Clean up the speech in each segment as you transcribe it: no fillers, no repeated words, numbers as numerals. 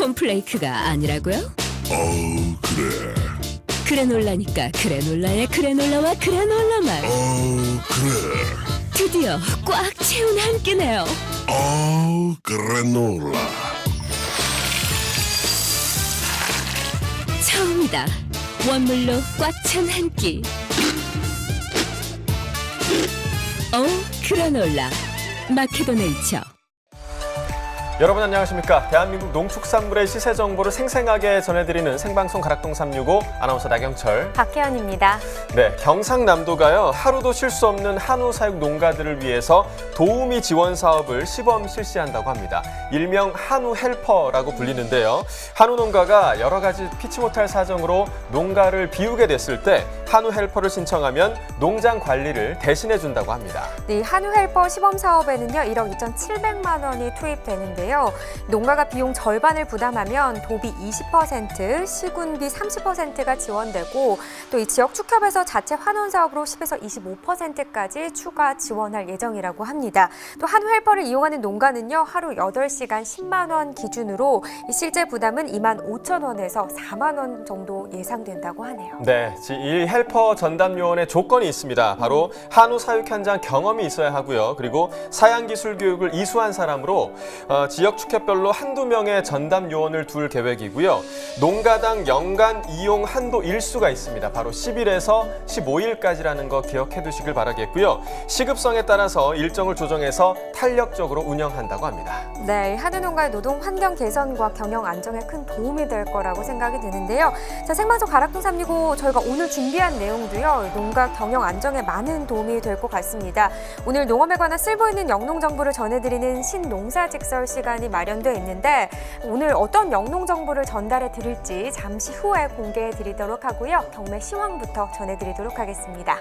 콘플레이크가 아니라고요? 그래. 그래놀라니까 그래놀라의 그래놀라와 그래놀라만 그래. 드디어 꽉 채운 한 끼네요. 그래놀라. 처음이다. 원물로 꽉 찬 한 끼. 그래놀라 마케도네이처. 여러분 안녕하십니까? 대한민국 농축산물의 시세 정보를 생생하게 전해드리는 생방송 가락동 365 아나운서 나경철, 박혜연입니다. 네, 경상남도가요 하루도 쉴 수 없는 한우 사육 농가들을 위해서 도우미 지원 사업을 시범 실시한다고 합니다. 일명 한우 헬퍼라고 불리는데요. 한우 농가가 여러 가지 피치 못할 사정으로 농가를 비우게 됐을 때 한우 헬퍼를 신청하면 농장 관리를 대신해 준다고 합니다. 네, 한우 헬퍼 시범 사업에는요 1억 2,700만 원이 투입되는데요. 농가가 비용 절반을 부담하면 도비 20%, 시군비 30%가 지원되고 또 이 지역 축협에서 자체 환원 사업으로 10에서 25%까지 추가 지원할 예정이라고 합니다. 또 한우 헬퍼를 이용하는 농가는요 하루 8시간 10만 원 기준으로 실제 부담은 2만 5천 원에서 4만 원 정도 예상된다고 하네요. 네, 이 헬퍼 전담 요원의 조건이 있습니다. 바로 한우 사육 현장 경험이 있어야 하고요. 그리고 사양 기술 교육을 이수한 사람으로 지역 축협별로 한두 명의 전담 요원을 둘 계획이고요. 농가당 연간 이용 한도 일수가 있습니다. 바로 10일에서 15일까지라는 거 기억해 두시길 바라겠고요. 시급성에 따라서 일정을 조정해서 탄력적으로 운영한다고 합니다. 네, 한우 농가의 노동 환경 개선과 경영 안정에 큰 도움이 될 거라고 생각이 드는데요. 자, 생방송 가락동 365 저희가 오늘 준비한 내용도요. 농가 경영 안정에 많은 도움이 될 것 같습니다. 오늘 농업에 관한 쓸모있는 영농 정보를 전해드리는 신농사직설 시간이 마련되어 있는데 오늘 어떤 영농 정보를 전달해 드릴지 잠시 후에 공개해 드리도록 하고요. 경매 시황부터 전해드리도록 하겠습니다.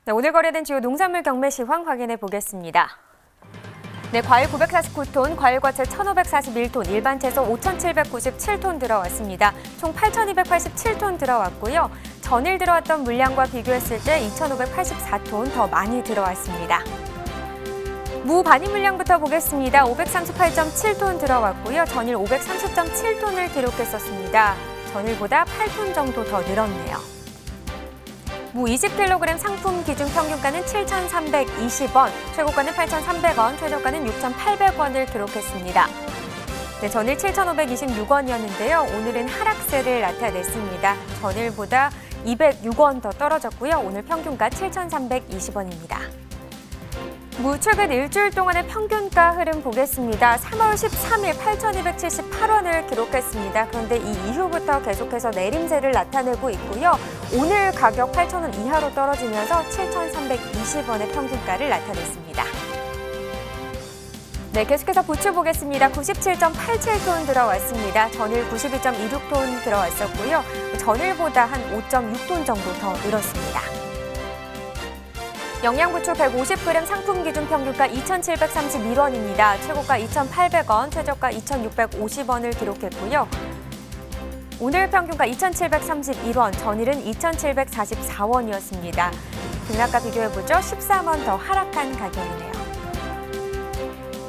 네, 오늘 거래된 주요 농산물 경매 시황 확인해 보겠습니다. 네, 과일 949톤, 과일과채 1,541톤, 일반 채소 5,797톤 들어왔습니다. 총 8,287톤 들어왔고요. 전일 들어왔던 물량과 비교했을 때 2,584톤 더 많이 들어왔습니다. 무 반입 물량부터 보겠습니다. 538.7톤 들어왔고요. 전일 530.7톤을 기록했었습니다. 전일보다 8톤 정도 더 늘었네요. 무 20kg 상품 기준 평균가는 7,320원, 최고가는 8,300원, 최저가는 6,800원을 기록했습니다. 네, 전일 7,526원이었는데요. 오늘은 하락세를 나타냈습니다. 전일보다 206원 더 떨어졌고요. 오늘 평균가 7,320원입니다. 무 최근 일주일 동안의 평균가 흐름 보겠습니다. 3월 13일 8,278원을 기록했습니다. 그런데 이 이후부터 계속해서 내림세를 나타내고 있고요. 오늘 가격 8,000원 이하로 떨어지면서 7,320원의 평균가를 나타냈습니다. 네, 계속해서 부추 보겠습니다. 97.87톤 들어왔습니다. 전일 92.26톤 들어왔었고요. 전일보다 한 5.6톤 정도 더 늘었습니다. 영양부추 150g 상품 기준 평균가 2,731원입니다. 최고가 2,800원, 최저가 2,650원을 기록했고요. 오늘 평균가 2,731원, 전일은 2,744원이었습니다. 등락과 비교해보죠. 13원 더 하락한 가격이네요.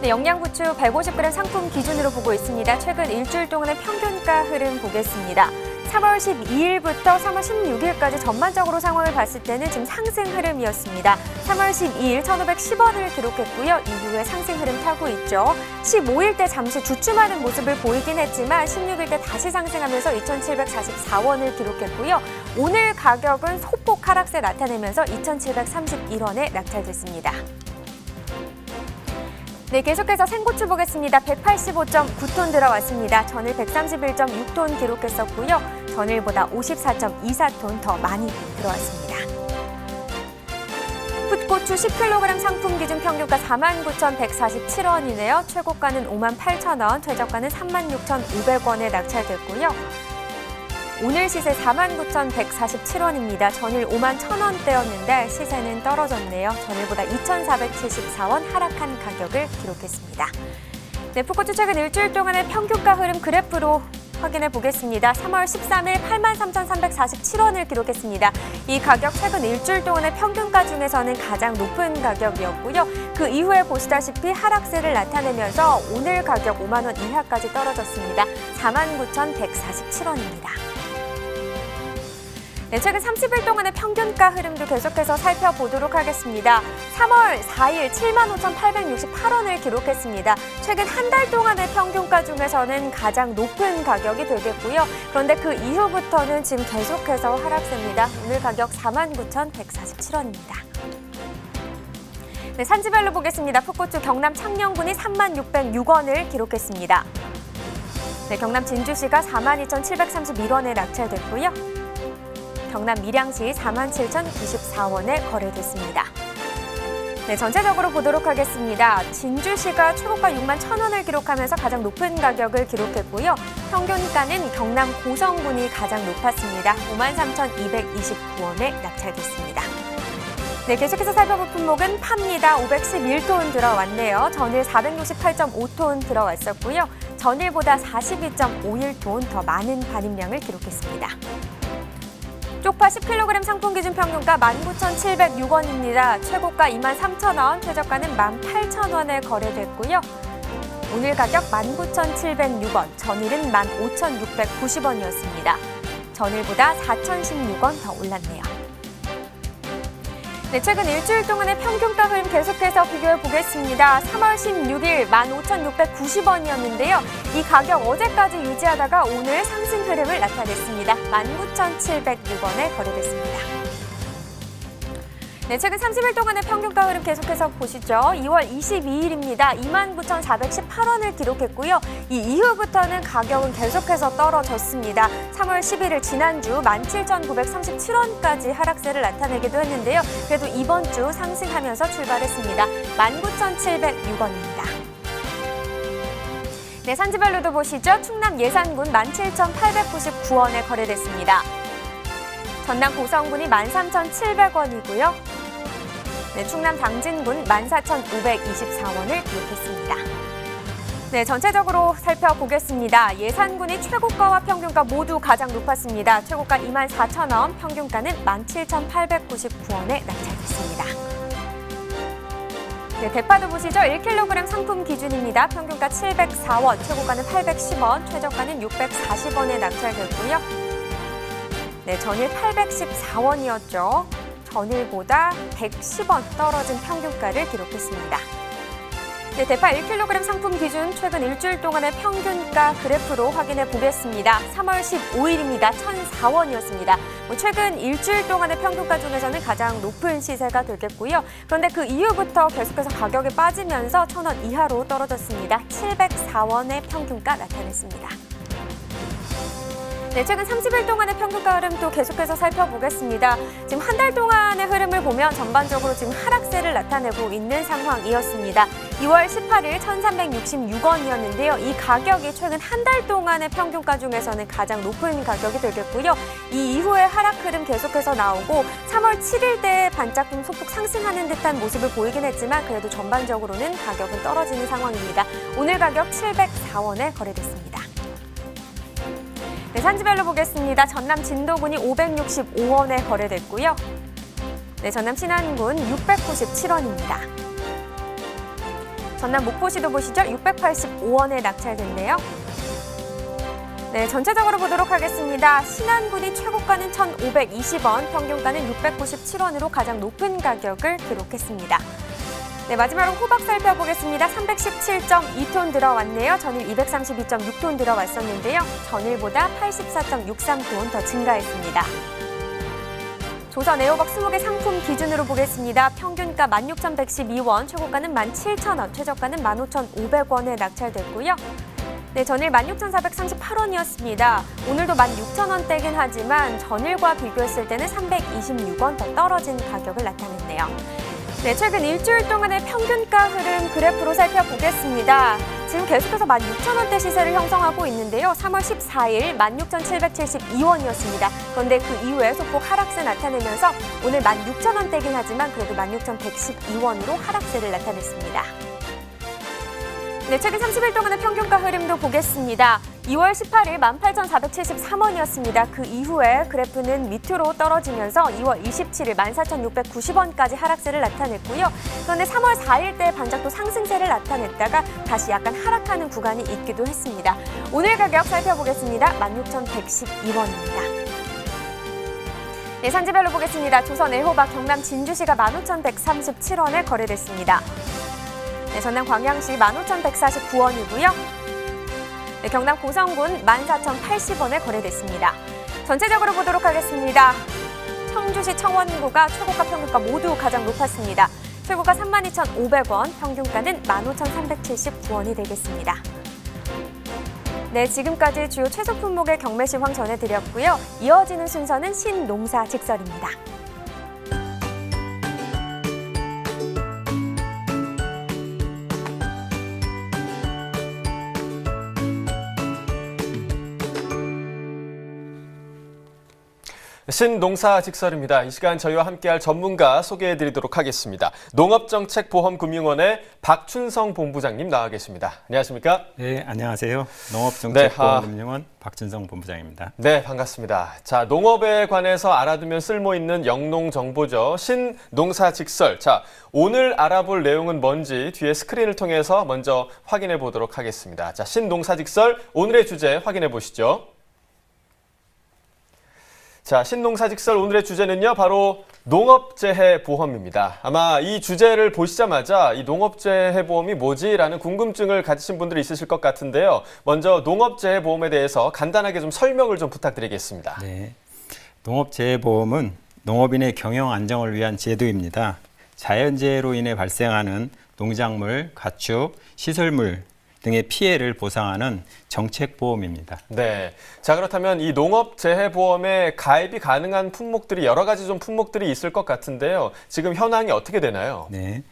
네, 영양부추 150g 상품 기준으로 보고 있습니다. 최근 일주일 동안의 평균가 흐름 보겠습니다. 3월 12일부터 3월 16일까지 전반적으로 상황을 봤을 때는 지금 상승 흐름이었습니다. 3월 12일 1,510원을 기록했고요. 이후에 상승 흐름 타고 있죠. 15일 때 잠시 주춤하는 모습을 보이긴 했지만 16일 때 다시 상승하면서 2,744원을 기록했고요. 오늘 가격은 소폭 하락세 나타내면서 2,731원에 낙찰됐습니다. 네, 계속해서 생고추 보겠습니다. 185.9톤 들어왔습니다. 전일 131.6톤 기록했었고요. 전일보다 54.24톤 더 많이 들어왔습니다. 풋고추 10kg 상품 기준 평균가 49,147원이네요. 최고가는 58,000원, 최저가는 36,500원에 낙찰됐고요. 오늘 시세 49,147원입니다. 전일 51,000원대였는데 시세는 떨어졌네요. 전일보다 2,474원 하락한 가격을 기록했습니다. 네, 풋고추 최근 일주일 동안의 평균가 흐름 그래프로 확인해 보겠습니다. 3월 13일 83,347원을 기록했습니다. 이 가격 최근 일주일 동안의 평균가 중에서는 가장 높은 가격이었고요. 그 이후에 보시다시피 하락세를 나타내면서 오늘 가격 5만 원 이하까지 떨어졌습니다. 49,147원입니다. 네, 최근 30일 동안의 평균가 흐름도 계속해서 살펴보도록 하겠습니다. 3월 4일 75,868원을 기록했습니다. 최근 한 달 동안의 평균가 중에서는 가장 높은 가격이 되겠고요. 그런데 그 이후부터는 지금 계속해서 하락세입니다. 오늘 가격 49,147원입니다. 네, 산지별로 보겠습니다. 풋고추 경남 창녕군이 36,606원을 기록했습니다. 네, 경남 진주시가 42,731원에 낙찰됐고요. 경남 밀양시 47,094원에 거래됐습니다. 네, 전체적으로 보도록 하겠습니다. 진주시가 최고가 61,000원을 기록하면서 가장 높은 가격을 기록했고요. 평균가는 경남 고성군이 가장 높았습니다. 53,229원에 낙찰됐습니다. 네, 계속해서 살펴볼 품목은 파입니다. 511톤 들어왔네요. 전일 468.5톤 들어왔었고요. 전일보다 42.51톤 더 많은 반입량을 기록했습니다. 쪽파 10kg 상품 기준 평균가 19,706원입니다. 최고가 23,000원, 최저가는 18,000원에 거래됐고요. 오늘 가격 19,706원, 전일은 15,690원이었습니다. 전일보다 4,016원 더 올랐네요. 네, 최근 일주일 동안의 평균가 흐름 계속해서 비교해 보겠습니다. 3월 16일 15,690원이었는데요. 이 가격 어제까지 유지하다가 오늘 상승 흐름을 나타냈습니다. 19,706원에 거래됐습니다. 네, 최근 30일 동안의 평균가 흐름 계속해서 보시죠. 2월 22일입니다. 29,418원을 기록했고요. 이 이후부터는 가격은 계속해서 떨어졌습니다. 3월 11일 지난주 17,937원까지 하락세를 나타내기도 했는데요. 그래도 이번 주 상승하면서 출발했습니다. 19,706원입니다. 네, 산지별로도 보시죠. 충남 예산군 17,899원에 거래됐습니다. 전남 고성군이 13,700원이고요. 네, 충남 당진군 14,524원을 기록했습니다. 네, 전체적으로 살펴보겠습니다. 예산군이 최고가와 평균가 모두 가장 높았습니다. 최고가 24,000원, 평균가는 17,899원에 낙찰됐습니다. 네, 대파도 보시죠. 1kg 상품 기준입니다. 평균가 704원, 최고가는 810원, 최저가는 640원에 낙찰됐고요. 네, 전일 814원이었죠. 전일보다 110원 떨어진 평균가를 기록했습니다. 네, 대파 1kg 상품 기준 최근 일주일 동안의 평균가 그래프로 확인해 보겠습니다. 3월 15일입니다. 1,004원이었습니다. 최근 일주일 동안의 평균가 중에서는 가장 높은 시세가 되겠고요. 그런데 그 이후부터 계속해서 가격이 빠지면서 1,000원 이하로 떨어졌습니다. 704원의 평균가 나타냈습니다. 네, 최근 30일 동안의 평균가 흐름 또 계속해서 살펴보겠습니다. 지금 한 달 동안의 흐름을 보면 전반적으로 지금 하락세를 나타내고 있는 상황이었습니다. 2월 18일 1,366원이었는데요. 이 가격이 최근 한 달 동안의 평균가 중에서는 가장 높은 가격이 되겠고요. 이 이후에 하락 흐름 계속해서 나오고 3월 7일대에 반짝 좀 소폭 상승하는 듯한 모습을 보이긴 했지만 그래도 전반적으로는 가격은 떨어지는 상황입니다. 오늘 가격 704원에 거래됐습니다. 네, 산지별로 보겠습니다. 전남 진도군이 565원에 거래됐고요. 네, 전남 신안군 697원입니다. 전남 목포시도 보시죠. 685원에 낙찰됐네요. 네, 전체적으로 보도록 하겠습니다. 신안군이 최고가는 1,520원, 평균가는 697원으로 가장 높은 가격을 기록했습니다. 네, 마지막으로 호박 살펴보겠습니다. 317.2톤 들어왔네요. 전일 232.6톤 들어왔었는데요. 전일보다 84.63톤 더 증가했습니다. 조선 애호박 20개 상품 기준으로 보겠습니다. 평균가 16,112원, 최고가는 17,000원, 최저가는 15,500원에 낙찰됐고요. 네, 전일 16,438원이었습니다. 오늘도 16,000원대긴 하지만 전일과 비교했을 때는 326원 더 떨어진 가격을 나타냈네요. 네, 최근 일주일 동안의 평균가 흐름 그래프로 살펴보겠습니다. 지금 계속해서 16,000원대 시세를 형성하고 있는데요. 3월 14일 16,772원이었습니다. 그런데 그 이후에 소폭 하락세 나타내면서 오늘 16,000원대긴 하지만 그래도 16,112원으로 하락세를 나타냈습니다. 네, 최근 30일 동안의 평균가 흐름도 보겠습니다. 2월 18일 18,473원이었습니다. 그 이후에 그래프는 밑으로 떨어지면서 2월 27일 14,690원까지 하락세를 나타냈고요. 그런데 3월 4일 때 반짝도 상승세를 나타냈다가 다시 약간 하락하는 구간이 있기도 했습니다. 오늘 가격 살펴보겠습니다. 16,112원입니다. 네, 산지별로 보겠습니다. 조선 애호박 경남 진주시가 15,137원에 거래됐습니다. 네, 전남 광양시 15,149원이고요. 네, 경남 고성군 14,080원에 거래됐습니다. 전체적으로 보도록 하겠습니다. 청주시 청원구가 최고가 평균가 모두 가장 높았습니다. 최고가 32,500원, 평균가는 15,379원이 되겠습니다. 네, 지금까지 주요 채소 품목의 경매 시황 전해드렸고요. 이어지는 순서는 신농사 직설입니다. 신농사 직설입니다. 이 시간 저희와 함께할 전문가 소개해드리도록 하겠습니다. 농업정책보험금융원의 박춘성 본부장님 나와 계십니다. 안녕하십니까? 네, 안녕하세요. 농업정책보험금융원 박춘성 본부장입니다. 네, 반갑습니다. 자, 농업에 관해서 알아두면 쓸모있는 영농 정보죠. 신농사 직설. 자, 오늘 알아볼 내용은 뭔지 뒤에 스크린을 통해서 먼저 확인해 보도록 하겠습니다. 자, 신농사 직설 오늘의 주제 확인해 보시죠. 자, 신농사직설 오늘의 주제는요, 바로 농업재해보험입니다. 아마 이 주제를 보시자마자 이 농업재해보험이 뭐지? 라는 궁금증을 가지신 분들이 있으실 것 같은데요. 먼저 농업재해보험에 대해서 간단하게 좀 설명을 좀 부탁드리겠습니다. 네, 농업재해보험은 농업인의 경영 안정을 위한 제도입니다. 자연재해로 인해 발생하는 농작물, 가축, 시설물 등의 피해를 보상하는 정책보험입니다. 네. 자, 그렇다면 이 농업재해보험에 가입이 가능한 품목들이 여러 가지 좀 품목들이 있을 것 같은데요. 지금 현황이 어떻게 되나요? 네.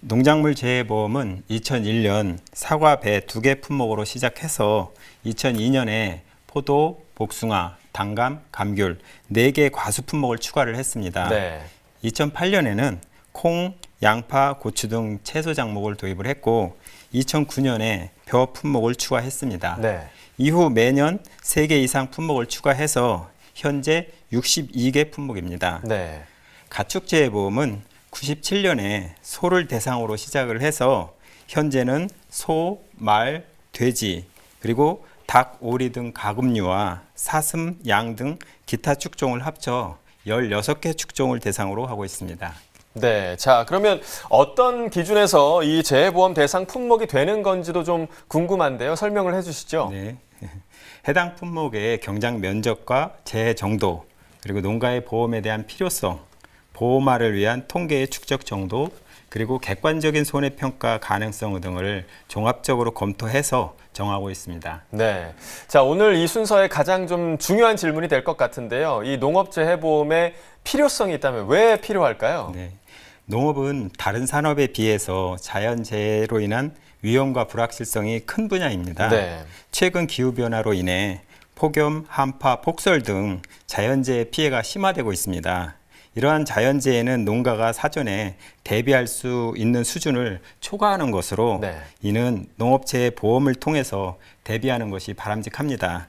농작물 재해보험은 2001년 사과, 배 2개 품목으로 시작해서 2002년에 포도, 복숭아, 당감, 감귤 4개 과수 품목을 추가를 했습니다. 네. 2008년에는 콩, 양파, 고추 등 채소 작목을 도입을 했고 2009년에 벼 품목을 추가했습니다. 네. 이후 매년 3개 이상 품목을 추가해서 현재 62개 품목입니다. 네. 가축재해보험은 97년에 소를 대상으로 시작을 해서 현재는 소, 말, 돼지, 그리고 닭, 오리 등 가금류와 사슴, 양 등 기타 축종을 합쳐 16개 축종을 대상으로 하고 있습니다. 네. 자, 그러면 어떤 기준에서 이 재해보험 대상 품목이 되는 건지도 좀 궁금한데요. 설명을 해 주시죠. 네. 해당 품목의 경작 면적과 재해 정도, 그리고 농가의 보험에 대한 필요성, 보험화를 위한 통계의 축적 정도, 그리고 객관적인 손해평가 가능성 등을 종합적으로 검토해서 정하고 있습니다. 네. 자, 오늘 이 순서에 가장 좀 중요한 질문이 될 것 같은데요. 이 농업재해보험의 필요성이 있다면 왜 필요할까요? 네. 농업은 다른 산업에 비해서 자연재해로 인한 위험과 불확실성이 큰 분야입니다. 네. 최근 기후변화로 인해 폭염, 한파, 폭설 등 자연재해 피해가 심화되고 있습니다. 이러한 자연재해는 농가가 사전에 대비할 수 있는 수준을 초과하는 것으로 네. 이는 농업재해 보험을 통해서 대비하는 것이 바람직합니다.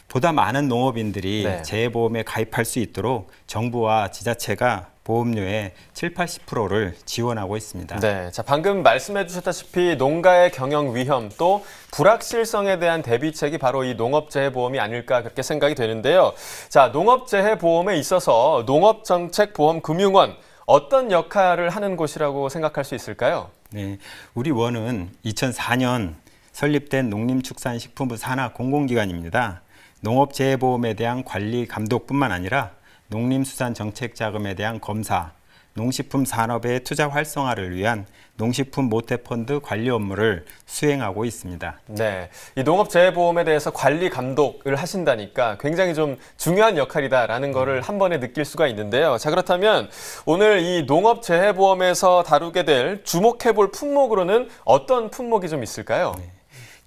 보다 많은 농업인들이 네. 재해보험에 가입할 수 있도록 정부와 지자체가 보험료의 70~80%를 지원하고 있습니다. 네. 자, 방금 말씀해 주셨다시피 농가의 경영 위험 또 불확실성에 대한 대비책이 바로 이 농업재해보험이 아닐까 그렇게 생각이 되는데요. 자, 농업재해보험에 있어서 농업정책보험금융원 어떤 역할을 하는 곳이라고 생각할 수 있을까요? 네, 우리 원은 2004년 설립된 농림축산식품부 산하 공공기관입니다. 농업재해보험에 대한 관리 감독뿐만 아니라 농림수산정책자금에 대한 검사, 농식품 산업의 투자 활성화를 위한 농식품 모태펀드 관리 업무를 수행하고 있습니다. 네, 이 농업재해보험에 대해서 관리 감독을 하신다니까 굉장히 좀 중요한 역할이다라는 거를 한 번에 느낄 수가 있는데요. 자, 그렇다면 오늘 이 농업재해보험에서 다루게 될 주목해볼 품목으로는 어떤 품목이 좀 있을까요? 네.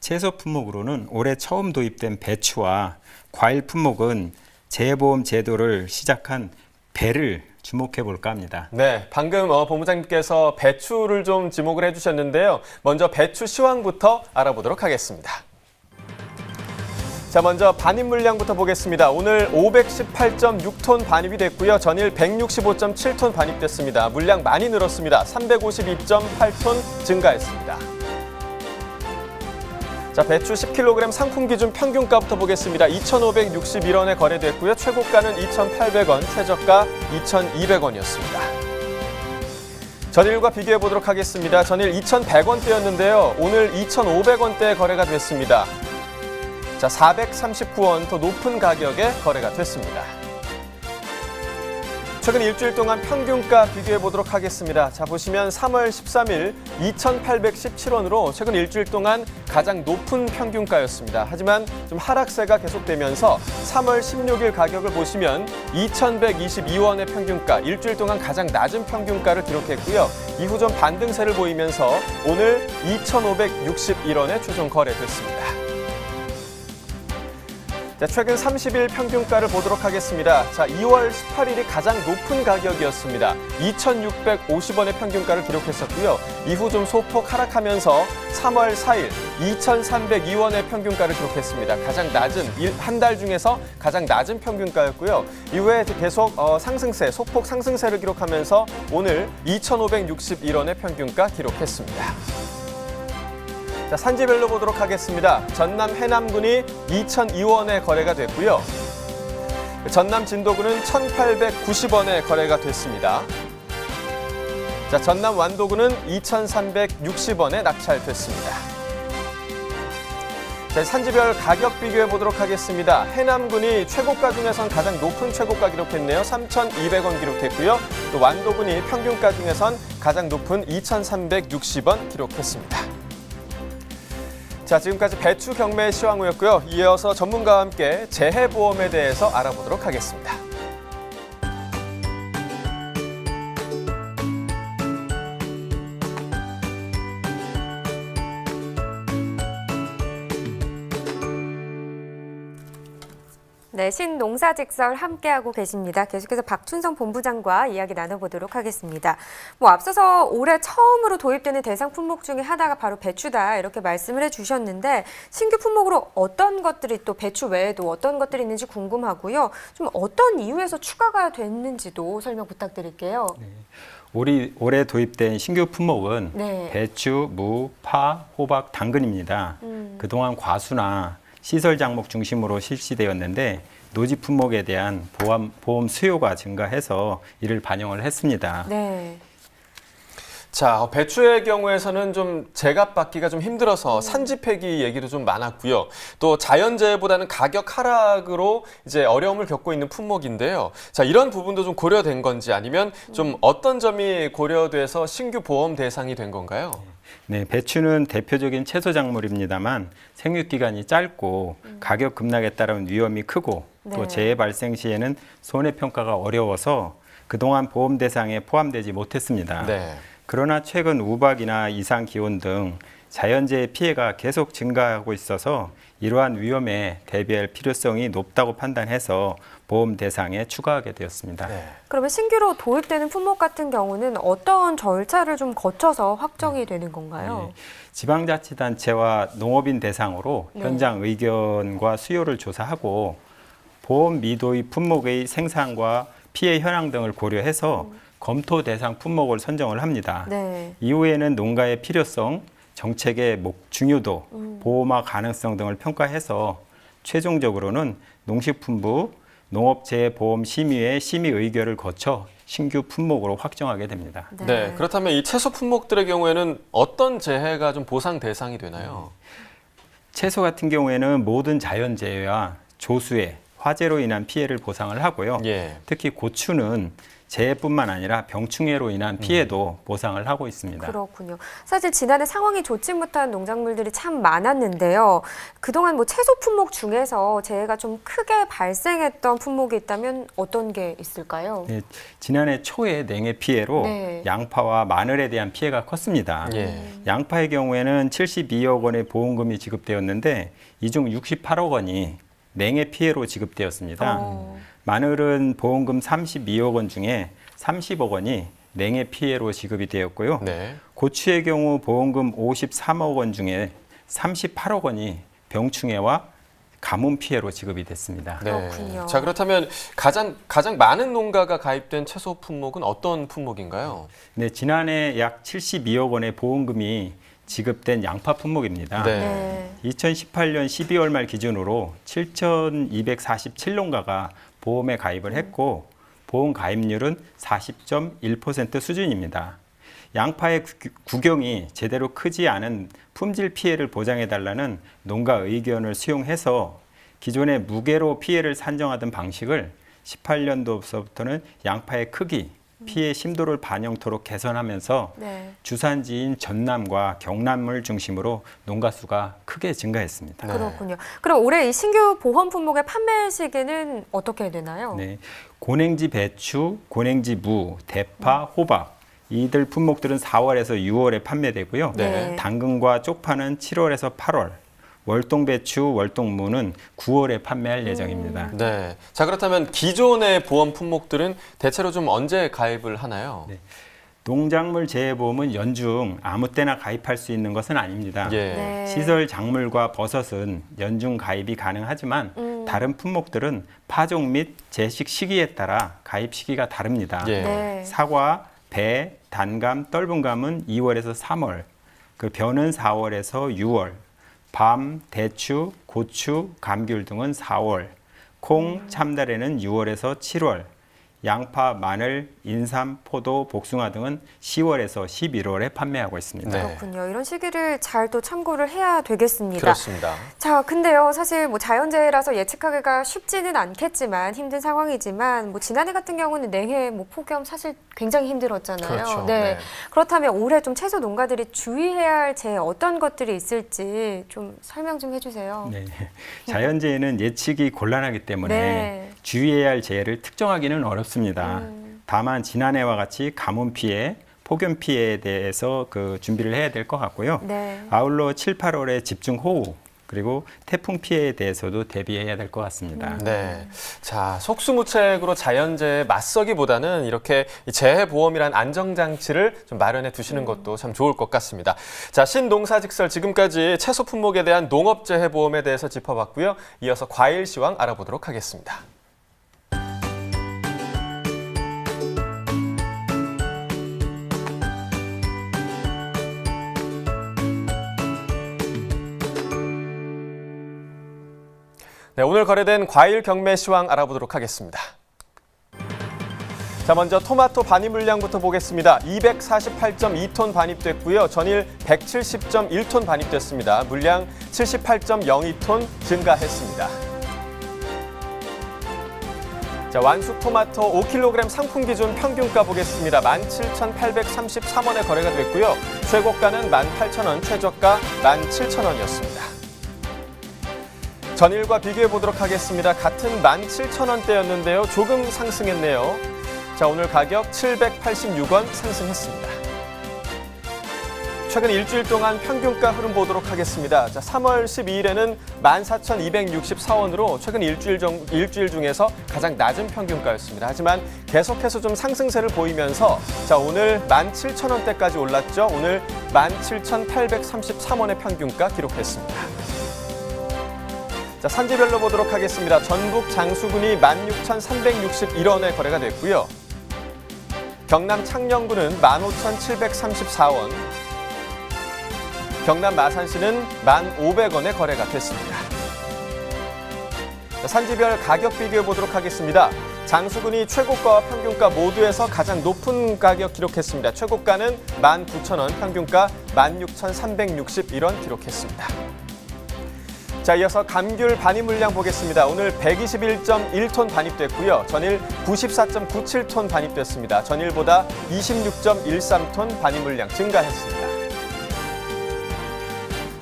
채소 품목으로는 올해 처음 도입된 배추와 과일 품목은 재해보험 제도를 시작한 배를 주목해 볼까 합니다. 네, 방금 본부장님께서 배추를 좀 지목을 해주셨는데요. 먼저 배추 시황부터 알아보도록 하겠습니다. 자, 먼저 반입 물량부터 보겠습니다. 오늘 518.6톤 반입이 됐고요. 전일 165.7톤 반입됐습니다. 물량 많이 늘었습니다. 352.8톤 증가했습니다. 자, 배추 10kg 상품 기준 평균가부터 보겠습니다. 2,561원에 거래됐고요. 최고가는 2,800원, 최저가 2,200원이었습니다. 전일과 비교해 보도록 하겠습니다. 전일 2,100원대였는데요. 오늘 2,500원대에 거래가 됐습니다. 자, 439원 더 높은 가격에 거래가 됐습니다. 최근 일주일 동안 평균가 비교해 보도록 하겠습니다. 자, 보시면 3월 13일 2,817원으로 최근 일주일 동안 가장 높은 평균가였습니다. 하지만 좀 하락세가 계속되면서 3월 16일 가격을 보시면 2,122원의 평균가, 일주일 동안 가장 낮은 평균가를 기록했고요. 이후 좀 반등세를 보이면서 오늘 2,561원에 최종 거래됐습니다. 자, 최근 30일 평균가를 보도록 하겠습니다. 자, 2월 18일이 가장 높은 가격이었습니다. 2,650원의 평균가를 기록했었고요. 이후 좀 소폭 하락하면서 3월 4일 2,302원의 평균가를 기록했습니다. 가장 낮은 한 달 중에서 가장 낮은 평균가였고요. 이후에 계속 상승세, 소폭 상승세를 기록하면서 오늘 2,561원의 평균가 기록했습니다. 자, 산지별로 보도록 하겠습니다. 전남 해남군이 2,002원에 거래가 됐고요. 전남 진도군은 1,890원에 거래가 됐습니다. 자, 전남 완도군은 2,360원에 낙찰됐습니다. 자, 산지별 가격 비교해 보도록 하겠습니다. 해남군이 최고가 중에선 가장 높은 최고가 기록했네요. 3,200원 기록했고요. 또 완도군이 평균가 중에선 가장 높은 2,360원 기록했습니다. 자, 지금까지 배추 경매 시황후였고요. 이어서 전문가와 함께 재해보험에 대해서 알아보도록 하겠습니다. 네, 신농사직설 함께하고 계십니다. 계속해서 박춘성 본부장과 이야기 나눠보도록 하겠습니다. 앞서서 올해 처음으로 도입되는 대상 품목 중에 하나가 바로 배추다 이렇게 말씀을 해주셨는데 신규 품목으로 어떤 것들이 또 배추 외에도 어떤 것들이 있는지 궁금하고요. 좀 어떤 이유에서 추가가 됐는지도 설명 부탁드릴게요. 네. 올해 도입된 신규 품목은 네. 배추, 무, 파, 호박, 당근입니다. 그동안 과수나 시설 작목 중심으로 실시되었는데 노지 품목에 대한 보험 수요가 증가해서 이를 반영을 했습니다. 네. 자, 배추의 경우에서는 좀 제값 받기가 좀 힘들어서 산지 폐기 얘기도 좀 많았고요. 또 자연재해보다는 가격 하락으로 이제 어려움을 겪고 있는 품목인데요. 자, 이런 부분도 좀 고려된 건지 아니면 좀 어떤 점이 고려돼서 신규 보험 대상이 된 건가요? 네, 배추는 대표적인 채소 작물입니다만 생육 기간이 짧고 가격 급락에 따른 위험이 크고 또 네. 재해 발생 시에는 손해 평가가 어려워서 그동안 보험 대상에 포함되지 못했습니다. 네. 그러나 최근 우박이나 이상 기온 등 자연재해 피해가 계속 증가하고 있어서 이러한 위험에 대비할 필요성이 높다고 판단해서 보험 대상에 추가하게 되었습니다. 네. 그러면 신규로 도입되는 품목 같은 경우는 어떤 절차를 좀 거쳐서 확정이 되는 건가요? 네. 지방자치단체와 농업인 대상으로 네. 현장 의견과 수요를 조사하고 보험 미도입 품목의 생산과 피해 현황 등을 고려해서 검토 대상 품목을 선정을 합니다. 네. 이후에는 농가의 필요성, 정책의 중요도, 보험화 가능성 등을 평가해서 최종적으로는 농식품부 농업재해보험심의회 심의 의결을 거쳐 신규 품목으로 확정하게 됩니다. 네. 그렇다면 이 채소 품목들의 경우에는 어떤 재해가 좀 보상 대상이 되나요? 채소 같은 경우에는 모든 자연재해와 조수해, 화재로 인한 피해를 보상을 하고요. 예. 특히 고추는 재해뿐만 아니라 병충해로 인한 피해도 보상을 하고 있습니다. 그렇군요. 사실 지난해 상황이 좋지 못한 농작물들이 참 많았는데요. 그동안 채소 품목 중에서 재해가 좀 크게 발생했던 품목이 있다면 어떤 게 있을까요? 네, 지난해 초에 냉해 피해로 네. 양파와 마늘에 대한 피해가 컸습니다. 예. 양파의 경우에는 72억 원의 보험금이 지급되었는데 이 중 68억 원이 냉해 피해로 지급되었습니다. 마늘은 보험금 32억 원 중에 30억 원이 냉해 피해로 지급이 되었고요. 네. 고추의 경우 보험금 53억 원 중에 38억 원이 병충해와 가뭄 피해로 지급이 됐습니다. 그렇군요. 자, 그렇다면 가장 많은 농가가 가입된 채소 품목은 어떤 품목인가요? 네, 지난해 약 72억 원의 보험금이 지급된 양파 품목입니다. 네. 2018년 12월 말 기준으로 7,247농가가 보험에 가입을 했고 보험 가입률은 40.1% 수준입니다. 양파의 구경이 제대로 크지 않은 품질 피해를 보장해달라는 농가 의견을 수용해서 기존의 무게로 피해를 산정하던 방식을 18년도부터는 양파의 크기, 피해 심도를 반영토록 개선하면서 네. 주산지인 전남과 경남을 중심으로 농가 수가 크게 증가했습니다. 네. 그렇군요. 그럼 올해 이 신규 보험 품목의 판매 시기는 어떻게 되나요? 네, 고냉지 배추, 고냉지 무, 대파, 호박 이들 품목들은 4월에서 6월에 판매되고요. 네. 당근과 쪽파는 7월에서 8월, 월동배추, 월동무는 9월에 판매할 예정입니다. 네. 자, 그렇다면 기존의 보험 품목들은 대체로 좀 언제 가입을 하나요? 네. 농작물 재해보험은 연중 아무 때나 가입할 수 있는 것은 아닙니다. 예. 네. 시설 작물과 버섯은 연중 가입이 가능하지만 다른 품목들은 파종 및 재식 시기에 따라 가입 시기가 다릅니다. 예. 네. 사과, 배, 단감, 떫은감은 2월에서 3월, 그 벼는 4월에서 6월, 밤, 대추, 고추, 감귤 등은 4월, 콩, 참다래는 6월에서 7월, 양파, 마늘, 인삼, 포도, 복숭아 등은 10월에서 11월에 판매하고 있습니다. 네. 그렇군요. 이런 시기를 잘 또 참고를 해야 되겠습니다. 그렇습니다. 자, 근데요, 사실 뭐 자연재해라서 예측하기가 쉽지는 않겠지만 힘든 상황이지만 뭐 지난해 같은 경우는 냉해, 뭐 폭염 사실 굉장히 힘들었잖아요. 그렇죠. 네. 네. 그렇다면 올해 좀 채소 농가들이 주의해야 할 재해 어떤 것들이 있을지 좀 설명 좀 해주세요. 네. 자연재해는 예측이 곤란하기 때문에 네. 주의해야 할 재해를 특정하기는 어렵습니다. 다만 지난해와 같이 가뭄 피해, 폭염 피해에 대해서 그 준비를 해야 될 것 같고요. 네. 아울러 7, 8월에 집중 호우 그리고 태풍 피해에 대해서도 대비해야 될 것 같습니다. 네. 자, 속수무책으로 자연재해에 맞서기보다는 이렇게 재해보험이란 안정장치를 좀 마련해 두시는 것도 참 좋을 것 같습니다. 자, 신농사직설 지금까지 채소 품목에 대한 농업재해보험에 대해서 짚어봤고요. 이어서 과일시황 알아보도록 하겠습니다. 네, 오늘 거래된 과일 경매 시황 알아보도록 하겠습니다. 자, 먼저 토마토 반입 물량부터 보겠습니다. 248.2톤 반입됐고요. 전일 170.1톤 반입됐습니다. 물량 78.02톤 증가했습니다. 자, 완숙 토마토 5kg 상품 기준 평균가 보겠습니다. 17,833원에 거래가 됐고요. 최고가는 18,000원, 최저가 17,000원이었습니다. 전일과 비교해 보도록 하겠습니다. 같은 17,000원대였는데요. 조금 상승했네요. 자, 오늘 가격 786원 상승했습니다. 최근 일주일 동안 평균가 흐름 보도록 하겠습니다. 자, 3월 12일에는 14,264원으로 최근 일주일 중에서 가장 낮은 평균가였습니다. 하지만 계속해서 좀 상승세를 보이면서 자, 오늘 17,000원대까지 올랐죠. 오늘 17,833원의 평균가 기록했습니다. 자, 산지별로 보도록 하겠습니다. 전북 장수군이 16,361원에 거래가 됐고요. 경남 창녕군은 15,734원, 경남 마산시는 1,500원에 거래가 됐습니다. 자, 산지별 가격 비교해 보도록 하겠습니다. 장수군이 최고가와 평균가 모두에서 가장 높은 가격 기록했습니다. 최고가는 19,000원, 평균가 16,361원 기록했습니다. 자, 이어서 감귤 반입 물량 보겠습니다. 오늘 121.1톤 반입됐고요. 전일 94.97톤 반입됐습니다. 전일보다 26.13톤 반입 물량 증가했습니다.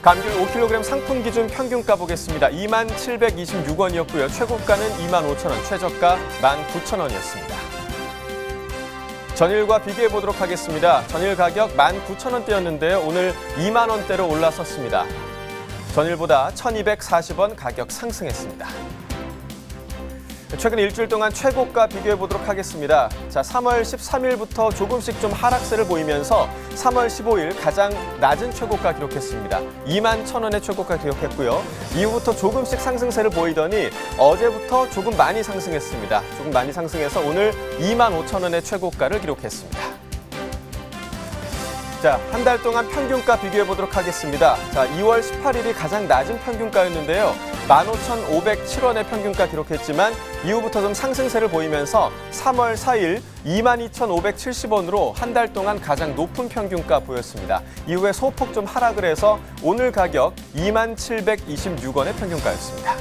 감귤 5kg 상품 기준 평균가 보겠습니다. 2726원이었고요. 최고가는 25,000원, 최저가 19,000원이었습니다. 전일과 비교해 보도록 하겠습니다. 전일 가격 19,000원대였는데요. 오늘 2만 원대로 올라섰습니다. 전일보다 1,240원 가격 상승했습니다. 최근 일주일 동안 최고가 비교해 보도록 하겠습니다. 자, 3월 13일부터 조금씩 좀 하락세를 보이면서 3월 15일 가장 낮은 최고가 기록했습니다. 21,000원의 최고가 기록했고요. 이후부터 조금씩 상승세를 보이더니 어제부터 조금 많이 상승했습니다. 조금 많이 상승해서 오늘 25,000원의 최고가를 기록했습니다. 자, 한 달 동안 평균가 비교해 보도록 하겠습니다. 자, 2월 18일이 가장 낮은 평균가였는데요. 15,507원의 평균가 기록했지만 이후부터 좀 상승세를 보이면서 3월 4일 22,570원으로 한 달 동안 가장 높은 평균가 보였습니다. 이후에 소폭 좀 하락을 해서 오늘 가격 27,26원의 평균가였습니다.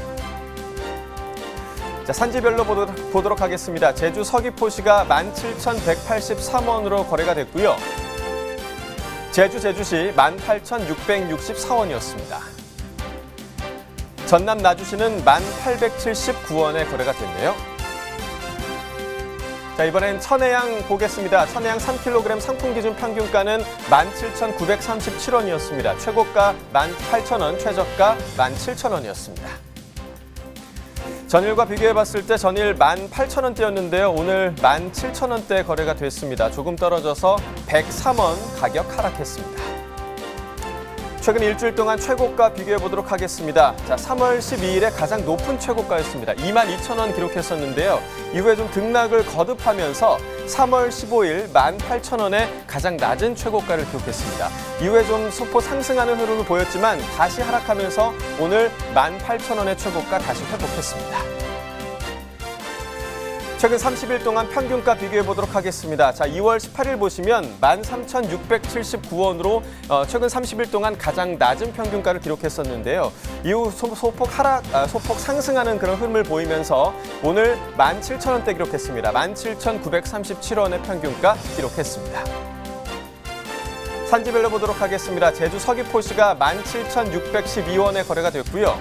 자, 산지별로 보도록 하겠습니다. 제주 서귀포시가 17,183원으로 거래가 됐고요. 제주시 18,664원이었습니다. 전남 나주시는 1,879원에 거래가 됐네요. 자, 이번엔 천혜향 보겠습니다. 천혜향 3kg 상품 기준 평균가는 17,937원이었습니다. 최고가 18,000원, 최저가 17,000원이었습니다. 전일과 비교해봤을 때 전일 18,000원대였는데요. 오늘 17,000원대 거래가 됐습니다. 조금 떨어져서 103원 가격 하락했습니다. 최근 일주일 동안 최고가 비교해보도록 하겠습니다. 자, 3월 12일에 가장 높은 최고가였습니다. 22,000원 기록했었는데요. 이후에 좀 등락을 거듭하면서 3월 15일 18,000원에 가장 낮은 최고가를 기록했습니다. 이후에 좀 소폭 상승하는 흐름을 보였지만 다시 하락하면서 오늘 18,000원의 최고가 다시 회복했습니다. 최근 30일 동안 평균가 비교해 보도록 하겠습니다. 자, 2월 18일 보시면 13,679원으로 최근 30일 동안 가장 낮은 평균가를 기록했었는데요. 이후 소폭 상승하는 그런 흐름을 보이면서 오늘 17,000원대 기록했습니다. 17,937원의 평균가 기록했습니다. 산지별로 보도록 하겠습니다. 제주 서귀포시가 17,612원에 거래가 됐고요.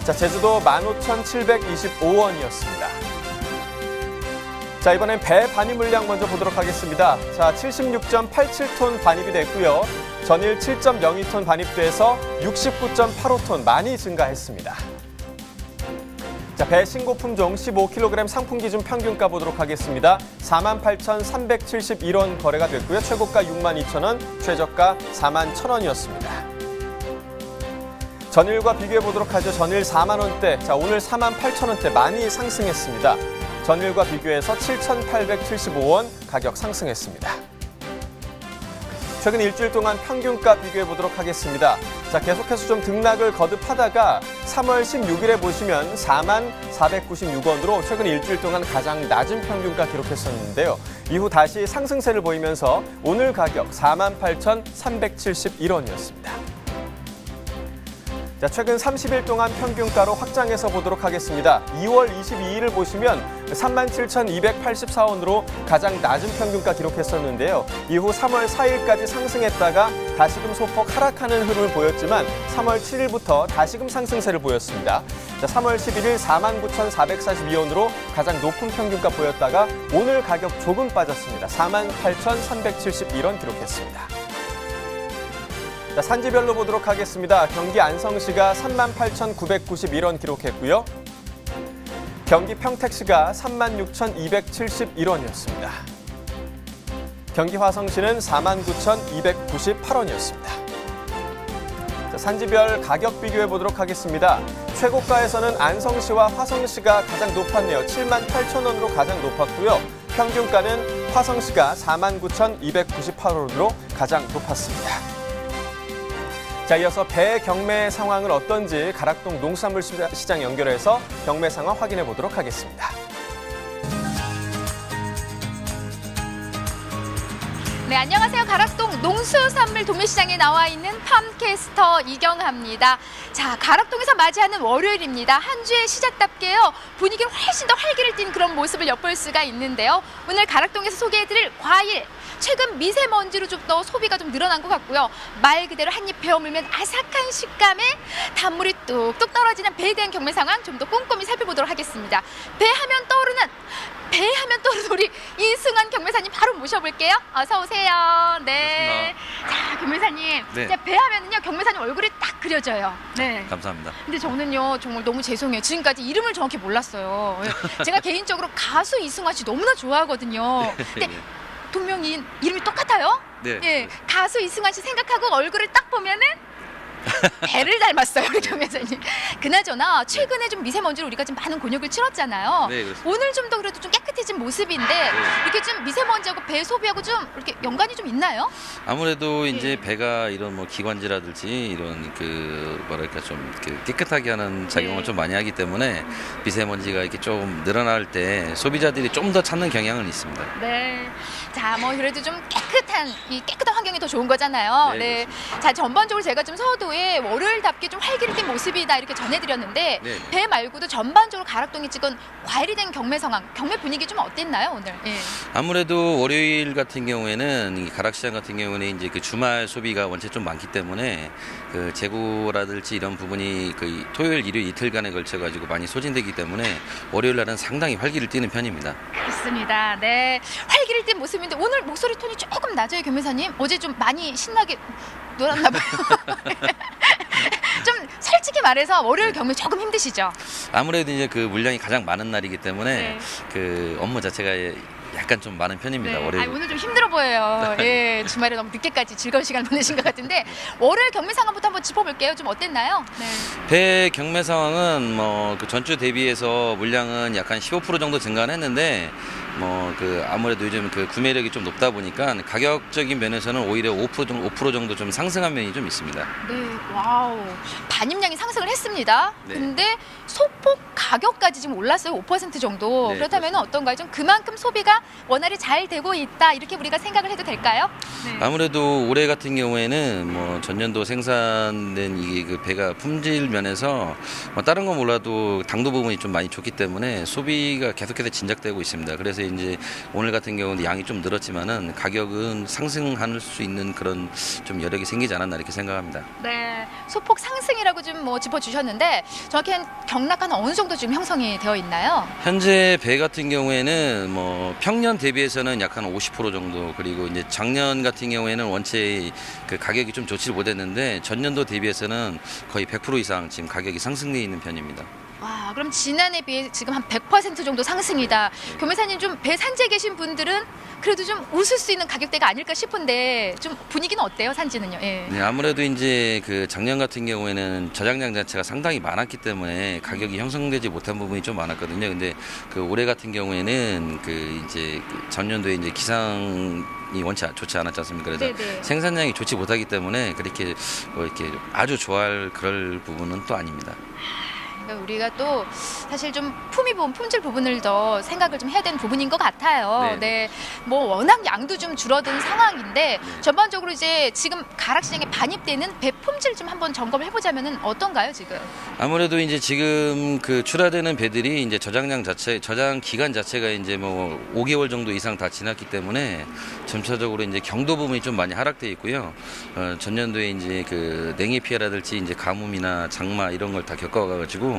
자, 제주도 15,725원이었습니다. 자, 이번엔 배 반입 물량 먼저 보도록 하겠습니다. 자, 76.87톤 반입이 됐고요. 전일 7.02톤 반입돼서 69.85톤 많이 증가했습니다. 자, 배 신고 품종 15kg 상품 기준 평균가 보도록 하겠습니다. 48,371원 거래가 됐고요. 최고가 62,000원, 최저가 41,000원이었습니다. 전일과 비교해 보도록 하죠. 전일 4만 원대, 자, 오늘 48,000원대 많이 상승했습니다. 전일과 비교해서 7,875원 가격 상승했습니다. 최근 일주일 동안 평균가 비교해 보도록 하겠습니다. 자, 계속해서 좀 등락을 거듭하다가 3월 16일에 보시면 44,496원으로 최근 일주일 동안 가장 낮은 평균가 기록했었는데요. 이후 다시 상승세를 보이면서 오늘 가격 48,371원이었습니다. 자, 최근 30일 동안 평균가로 확장해서 보도록 하겠습니다. 2월 22일을 보시면 37,284원으로 가장 낮은 평균가 기록했었는데요. 이후 3월 4일까지 상승했다가 다시금 소폭 하락하는 흐름을 보였지만 3월 7일부터 다시금 상승세를 보였습니다. 자, 3월 11일 49,442원으로 가장 높은 평균가 보였다가 오늘 가격 조금 빠졌습니다. 48,371원 기록했습니다. 자, 산지별로 보도록 하겠습니다. 경기 안성시가 38,991원 기록했고요. 경기 평택시가 36,271원이었습니다. 경기 화성시는 49,298원이었습니다. 자, 산지별 가격 비교해 보도록 하겠습니다. 최고가에서는 안성시와 화성시가 가장 높았네요. 78,000원으로 가장 높았고요. 평균가는 화성시가 49,298원으로 가장 높았습니다. 자, 이어서 배 경매 상황은 어떤지 가락동 농수산물 시장 연결해서 경매 상황 확인해 보도록 하겠습니다. 네, 안녕하세요. 가락동 농수산물 도매시장에 나와 있는 팜캐스터 이경하입니다. 자, 가락동에서 맞이하는 월요일입니다. 한 주의 시작답게요. 분위기를 훨씬 더 활기를 띤 그런 모습을 엿볼 수가 있는데요. 오늘 가락동에서 소개해드릴 과일. 최근 미세먼지로 좀 더 소비가 좀 늘어난 것 같고요. 말 그대로 한 입 베어물면 아삭한 식감에 단물이 뚝뚝 떨어지는 배에 대한 경매 상황 좀 더 꼼꼼히 살펴보도록 하겠습니다. 배 하면 떠오르는 배 하면 또 우리 이승환 경매사님 바로 모셔볼게요. 어서 오세요. 네. 자, 경매사님. 네. 자, 배 하면은요, 경매사님 얼굴이 딱 그려져요. 네. 감사합니다. 근데 저는요, 정말 너무 죄송해요. 지금까지 이름을 정확히 몰랐어요. 제가 개인적으로 가수 이승환 씨 너무나 좋아하거든요. 근데 동명이인 이름이 똑같아요? 네. 예. 가수 이승환 씨 생각하고 얼굴을 딱 보면은 배를 닮았어요, 우리 경매사님. 그나저나 최근에 좀 미세먼지로 우리가 좀 많은 곤욕을 치렀잖아요. 네, 그렇습니다. 오늘 좀 더 그래도 좀 깨끗해진 모습인데 이렇게 좀 미세먼지하고 배 소비하고 좀 이렇게 연관이 좀 있나요? 아무래도 이제 예. 배가 이런 뭐 기관지라든지 이런 그 뭐랄까 좀 이렇게 깨끗하게 하는 작용을 네. 좀 많이 하기 때문에 미세먼지가 이렇게 좀 늘어날 때 소비자들이 좀 더 찾는 경향은 있습니다. 네. 자, 뭐 그래도 좀 깨끗한 환경이 더 좋은 거잖아요. 네, 네. 자, 전반적으로 제가 좀 서도에 월요일답게 좀 활기를 띈 모습이다 이렇게 전해드렸는데 네. 배 말고도 전반적으로 가락동이 찍은 과일이 된 경매 상황, 경매 분위기 좀 어땠나요 오늘? 예. 아무래도 월요일 같은 경우에는 이 가락시장 같은 경우는 이제 그 주말 소비가 원체 좀 많기 때문에 그 재고라든지 이런 부분이 그 토요일, 일요일 이틀간에 걸쳐 가지고 많이 소진되기 때문에 월요일 날은 상당히 활기를 띠는 편입니다. 그렇습니다. 네. 활기를 띈 모습인데 오늘 목소리 톤이 조금 낮아요, 경매사님. 어제 좀 많이 신나게 놀았나 봐요. 좀 솔직히 말해서 월요일 경매 조금 힘드시죠? 아무래도 이제 그 물량이 가장 많은 날이기 때문에 네. 그 업무 자체가 약간 좀 많은 편입니다. 네. 월요일. 오늘 좀 힘들어 보여요. 예, 주말에 너무 늦게까지 즐거운 시간 보내신 것 같은데 월요일 경매 상황부터 한번 짚어볼게요. 좀 어땠나요? 네. 배 경매 상황은 뭐 그 전주 대비해서 물량은 약 한 15% 정도 증가는 했는데 뭐 그 아무래도 요즘 그 구매력이 좀 높다 보니까 가격적인 면에서는 오히려 5% 정도 좀 상승한 면이 좀 있습니다. 네, 와우. 반입량이 상승을 했습니다. 네. 근데 소폭 가격까지 지금 올랐어요. 5% 정도. 네, 그렇다면 어떤가요? 좀 그만큼 소비가 원활히 잘 되고 있다. 이렇게 우리가 생각을 해도 될까요? 네. 아무래도 올해 같은 경우에는 뭐 전년도 생산된 이게 그 배가 품질 면에서 뭐 다른 건 몰라도 당도 부분이 좀 많이 좋기 때문에 소비가 계속해서 진작되고 있습니다. 그래서 이제 오늘 같은 경우는 양이 좀 늘었지만은 가격은 상승할 수 있는 그런 좀 여력이 생기지 않았나 이렇게 생각합니다. 네, 소폭 상승이라고 좀 뭐 짚어주셨는데 정확히 한 경락한 어느 정도 지금 형성이 되어 있나요? 현재 배 같은 경우에는 뭐 평년 대비해서는 약 한 50% 정도 그리고 이제 작년 같은 경우에는 원체 그 가격이 좀 좋지 못했는데 전년도 대비해서는 거의 100% 이상 지금 가격이 상승돼 있는 편입니다. 와, 그럼 지난해 비해 지금 한 100% 정도 상승이다. 교매사님 좀 배 산지에 계신 분들은 그래도 좀 웃을 수 있는 가격대가 아닐까 싶은데 좀 분위기는 어때요, 산지는요? 예. 네, 아무래도 이제 그 작년 같은 경우에는 저장량 자체가 상당히 많았기 때문에 가격이 형성되지 못한 부분이 좀 많았거든요. 근데 그 올해 같은 경우에는 그 이제 그 전년도에 이제 기상이 원체 좋지 않았지 않습니까? 그래서 네네. 생산량이 좋지 못하기 때문에 그렇게 뭐 이렇게 아주 좋아할 그럴 부분은 또 아닙니다. 그러니까 우리가 또 사실 좀 품질 부분을 더 생각을 좀 해야 되는 부분인 것 같아요. 네. 네. 뭐 워낙 양도 좀 줄어든 상황인데 전반적으로 이제 지금 가락시장에 반입되는 배 품질 좀 한번 점검을 해보자면은 어떤가요, 지금? 아무래도 이제 지금 그 출하되는 배들이 이제 저장 기간 자체가 이제 뭐 5개월 정도 이상 다 지났기 때문에 점차적으로 이제 경도 부분이 좀 많이 하락돼 있고요. 전년도에 이제 그 냉해 피해라든지 이제 가뭄이나 장마 이런 걸 다 겪어가지고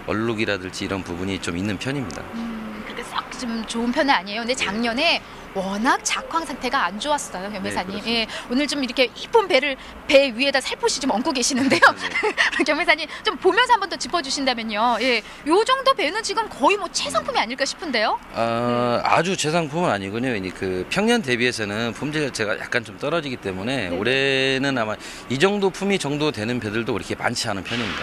얼룩이라든지 이런 부분이 좀 있는 편입니다. 그렇게 썩 좀 좋은 편은 아니에요. 근데 작년에 워낙 작황 상태가 안 좋았어요, 경매사님. 네, 예, 오늘 좀 이렇게 이쁜 배 위에다 살포시 좀 얹고 계시는데요. 경매사님 좀 보면서 한 번 더 짚어주신다면요. 예, 요 정도 배는 지금 거의 뭐 최상품이 아닐까 싶은데요. 아주 최상품은 아니군요. 그 평년 대비해서는 품질 자체가 약간 좀 떨어지기 때문에 올해는 아마 이 정도 품위 정도 되는 배들도 그렇게 많지 않은 편입니다.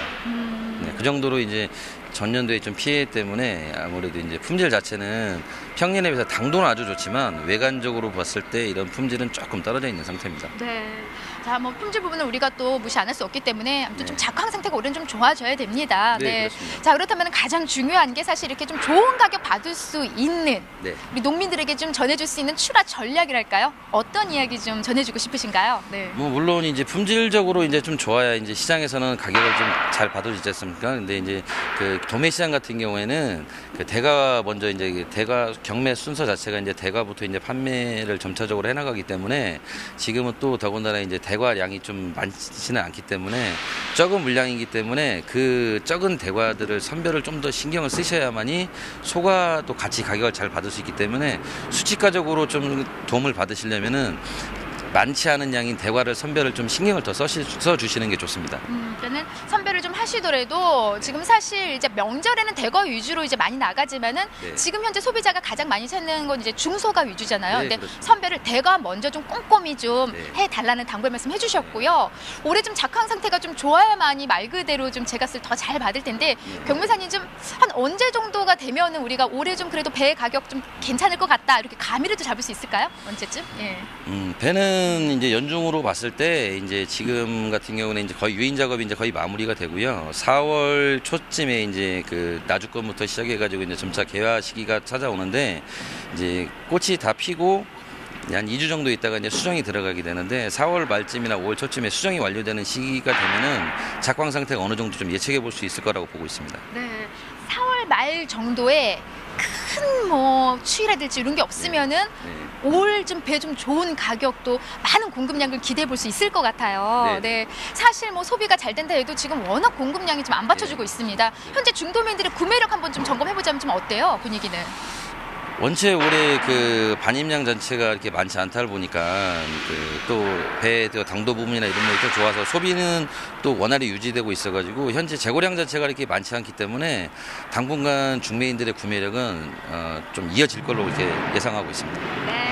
네, 그 정도로 이제 전년도에 좀 피해 때문에 아무래도 이제 품질 자체는 평년에 비해서 당도는 아주 좋지만 외관적으로 봤을 때 이런 품질은 조금 떨어져 있는 상태입니다. 네. 자, 뭐 품질 부분은 우리가 또 무시 안 할 수 없기 때문에 아무튼 좀 네. 작황 상태가 올해는 좀 좋아져야 됩니다. 네, 그렇습니다. 자, 그렇다면 가장 중요한 게 사실 이렇게 좀 좋은 가격 받을 수 있는 네. 우리 농민들에게 좀 전해줄 수 있는 출하 전략이랄까요? 어떤 이야기 좀 전해주고 싶으신가요? 네. 뭐 물론 이제 품질적으로 이제 좀 좋아야 이제 시장에서는 가격을 좀 잘 받을 수 있지 않습니까? 근데 이제 그 도매 시장 같은 경우에는 그 대가 먼저 이제 대가 경매 순서 자체가 이제 대가부터 이제 판매를 점차적으로 해나가기 때문에 지금은 또 더군다나 이제 대가 대과량이 좀 많지는 않기 때문에 적은 물량이기 때문에 그 적은 대과들을 선별을 좀 더 신경을 쓰셔야만이 소가도 같이 가격을 잘 받을 수 있기 때문에 수치가적으로 좀 도움을 받으시려면은 많지 않은 양인 대과를 선별을 좀 신경을 더 써주시는 게 좋습니다. 그러니까는 선별을 좀 하시더라도 지금 사실 이제 명절에는 대과 위주로 이제 많이 나가지만은 네. 지금 현재 소비자가 가장 많이 찾는 건 이제 중소가 위주잖아요. 네, 근데 그렇습니다. 선별을 대과 먼저 좀 꼼꼼히 좀 네. 해달라는 당부의 말씀 해주셨고요. 올해 좀 작황 상태가 좀 좋아야만이 말 그대로 좀 제값을 더 잘 받을 텐데 경매사님 좀 한 언제 정도가 되면은 우리가 올해 좀 그래도 배 가격 좀 괜찮을 것 같다 이렇게 감이라도 잡을 수 있을까요? 언제쯤? 예. 배는 이제 연중으로 봤을 때 이제 지금 같은 경우는 이제 거의 유인 작업이 이제 거의 마무리가 되고요. 4월 초쯤에 이제 그 나주권부터 시작해가지고 이제 점차 개화 시기가 찾아오는데 이제 꽃이 다 피고 한 2주 정도 있다가 이제 수정이 들어가게 되는데 4월 말쯤이나 5월 초쯤에 수정이 완료되는 시기가 되면은 작황 상태가 어느 정도 좀 예측해 볼 수 있을 거라고 보고 있습니다. 네. 4월 말 정도에 큰 뭐 추위라든지 이런 게 없으면은 올 좀 배 좀 좋은 가격도 많은 공급량을 기대해 볼 수 있을 것 같아요. 네. 사실 뭐 소비가 잘 된다 해도 지금 워낙 공급량이 좀 안 받쳐주고 있습니다. 현재 중도민들의 구매력 한번 좀 점검해보자면 좀 어때요? 분위기는? 원체 올해 그 반입량 자체가 이렇게 많지 않다 보니까 그 또 배 당도 부분이나 이런 것이 또 좋아서 소비는 또 원활히 유지되고 있어가지고 현재 재고량 자체가 이렇게 많지 않기 때문에 당분간 중매인들의 구매력은 좀 이어질 걸로 이렇게 예상하고 있습니다. 네.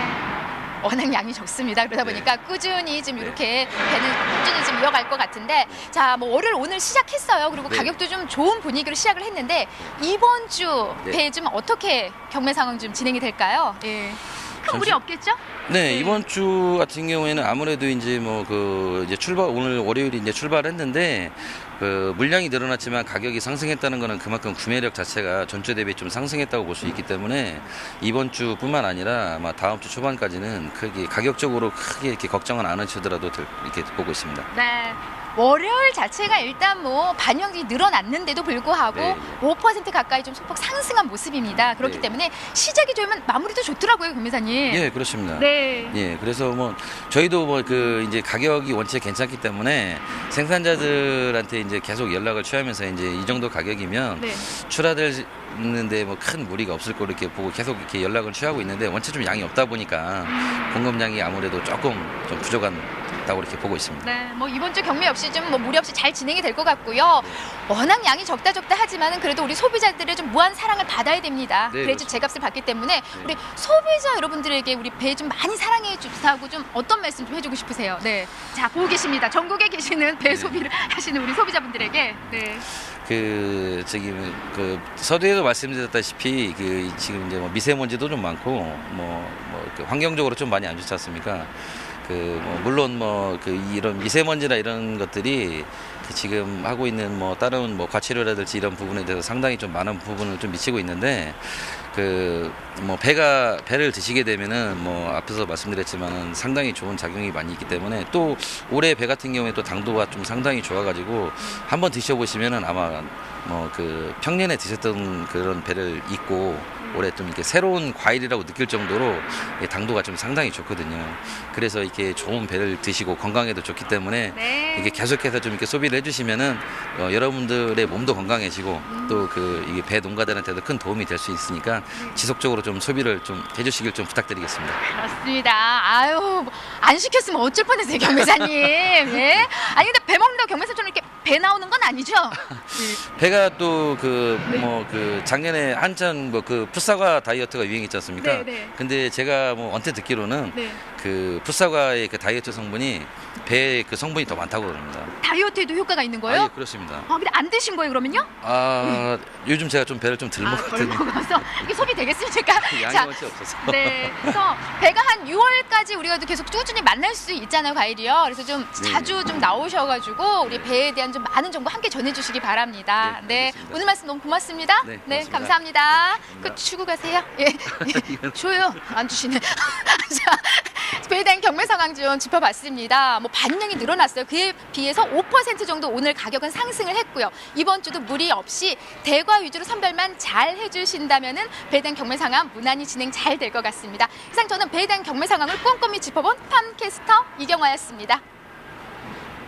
워낙 양이 적습니다. 그러다 보니까 꾸준히 지금 이렇게 배는 꾸준히 지금 이어갈 것 같은데 자, 뭐 월요일 오늘 시작했어요. 그리고 가격도 좀 좋은 분위기로 시작을 했는데 이번 주 배 좀 어떻게 경매 상황 좀 진행이 될까요? 예. 큰 무리 없겠죠? 네, 이번 주 같은 경우에는 아무래도 이제 뭐 그 이제 오늘 월요일에 이제 출발했는데 그 물량이 늘어났지만 가격이 상승했다는 거는 그만큼 구매력 자체가 전주 대비 좀 상승했다고 볼 수 있기 때문에 이번 주뿐만 아니라 아마 다음 주 초반까지는 크게 가격적으로 크게 이렇게 걱정은 안 하시더라도 이렇게 보고 있습니다. 네. 월요일 자체가 일단 뭐 반영이 늘어났는데도 불구하고 네. 5% 가까이 좀 소폭 상승한 모습입니다. 그렇기 네. 때문에 시작이 좋으면 마무리도 좋더라고요, 경매사님. 예, 그렇습니다. 네. 예, 그래서 뭐 저희도 뭐 그 이제 가격이 원체 괜찮기 때문에 생산자들한테 이제 계속 연락을 취하면서 이제 이 정도 가격이면 네. 출하되는데 뭐 큰 무리가 없을 거로 이렇게 보고 계속 이렇게 연락을 취하고 있는데 원체 좀 양이 없다 보니까 공급량이 아무래도 조금 좀 부족하다고 이렇게 보고 있습니다. 네, 뭐 이번 주 경매 역시 좀 뭐 무리 없이 잘 진행이 될 것 같고요. 워낙 양이 적다 하지만은 그래도 우리 소비자들의 좀 무한 사랑을 받아야 됩니다. 네, 그래야지 제값을 받기 때문에 우리 소비자 여러분들에게 우리 배 좀 많이 사랑해 주시고 좀 어떤 말씀 좀 해주고 싶으세요? 네, 자 보고 계십니다. 전국에 계시는 배 소비를 하시는 우리 소비자분들에게 네. 그 저기 그 서두에도 말씀드렸다시피 그 지금 이제 뭐 미세먼지도 좀 많고 그 환경적으로 좀 많이 안 좋지 않습니까? 그 뭐 물론 뭐 그 이런 미세먼지나 이런 것들이 그 지금 하고 있는 뭐 다른 뭐 과체류라든지 이런 부분에 대해서 상당히 좀 많은 부분을 좀 미치고 있는데 그 뭐 배를 드시게 되면은 뭐 앞에서 말씀드렸지만은 상당히 좋은 작용이 많이 있기 때문에 또 올해 배 같은 경우에 또 당도가 좀 상당히 좋아가지고 한번 드셔보시면은 아마 뭐 그 평년에 드셨던 그런 배를 잊고 올해 좀 이렇게 새로운 과일이라고 느낄 정도로 당도가 좀 상당히 좋거든요. 그래서 이렇게 좋은 배를 드시고 건강에도 좋기 때문에 네. 이게 계속해서 좀 이렇게 소비를 해주시면은 여러분들의 몸도 건강해지고 또 그 이게 배 농가들한테도 큰 도움이 될 수 있으니까 지속적으로 좀 소비를 좀 해주시길 좀 부탁드리겠습니다. 그렇습니다. 아유, 안 시켰으면 어쩔 뻔했어요, 경매사님. 예? 아니 근데 배 먹는다고 경매사처럼 이렇게 배 나오는 건 아니죠? 배가 또 그 뭐 그 작년에 한참 뭐 그 풋사과 다이어트가 유행했지 않습니까? 네, 네. 근데 제가 뭐 언뜻 듣기로는 네. 그 풋사과의 그 다이어트 성분이 배에 그 성분이 더 많다고 그럽니다. 다이어트에도 효과가 있는 아, 거예요? 예, 그렇습니다. 아, 근데 안 드신 거예요, 그러면요? 요즘 제가 좀 배를 좀 덜 덜 먹거든요. 먹어서 이게 소비 되겠습니까? 양이 자, 원체 없어서. 네. 그래서 배가 한 6월까지 우리가 계속 꾸준히 만날 수 있잖아요, 과일이요. 그래서 좀 네. 자주 좀 나오셔가지고 우리 배에 대한 좀 많은 정보 함께 전해주시기 바랍니다. 네, 네. 알겠습니다. 오늘 말씀 너무 고맙습니다. 네, 네, 고맙습니다. 감사합니다. 감사합니다. 그 주고 가세요. 예. 줘요. 안 주시네. 자, 배에 대한 경매 상황 좀 짚어봤습니다. 뭐 반영이 늘어났어요. 그에 비해서 5% 정도 오늘 가격은 상승을 했고요. 이번 주도 무리 없이 대과 위주로 선별만 잘 해주신다면은 배에 대한 경매 상황 무난히 진행 잘 될 것 같습니다. 이상 저는 배에 대한 경매 상황을 꼼꼼히 짚어본 팜캐스터 이경화였습니다.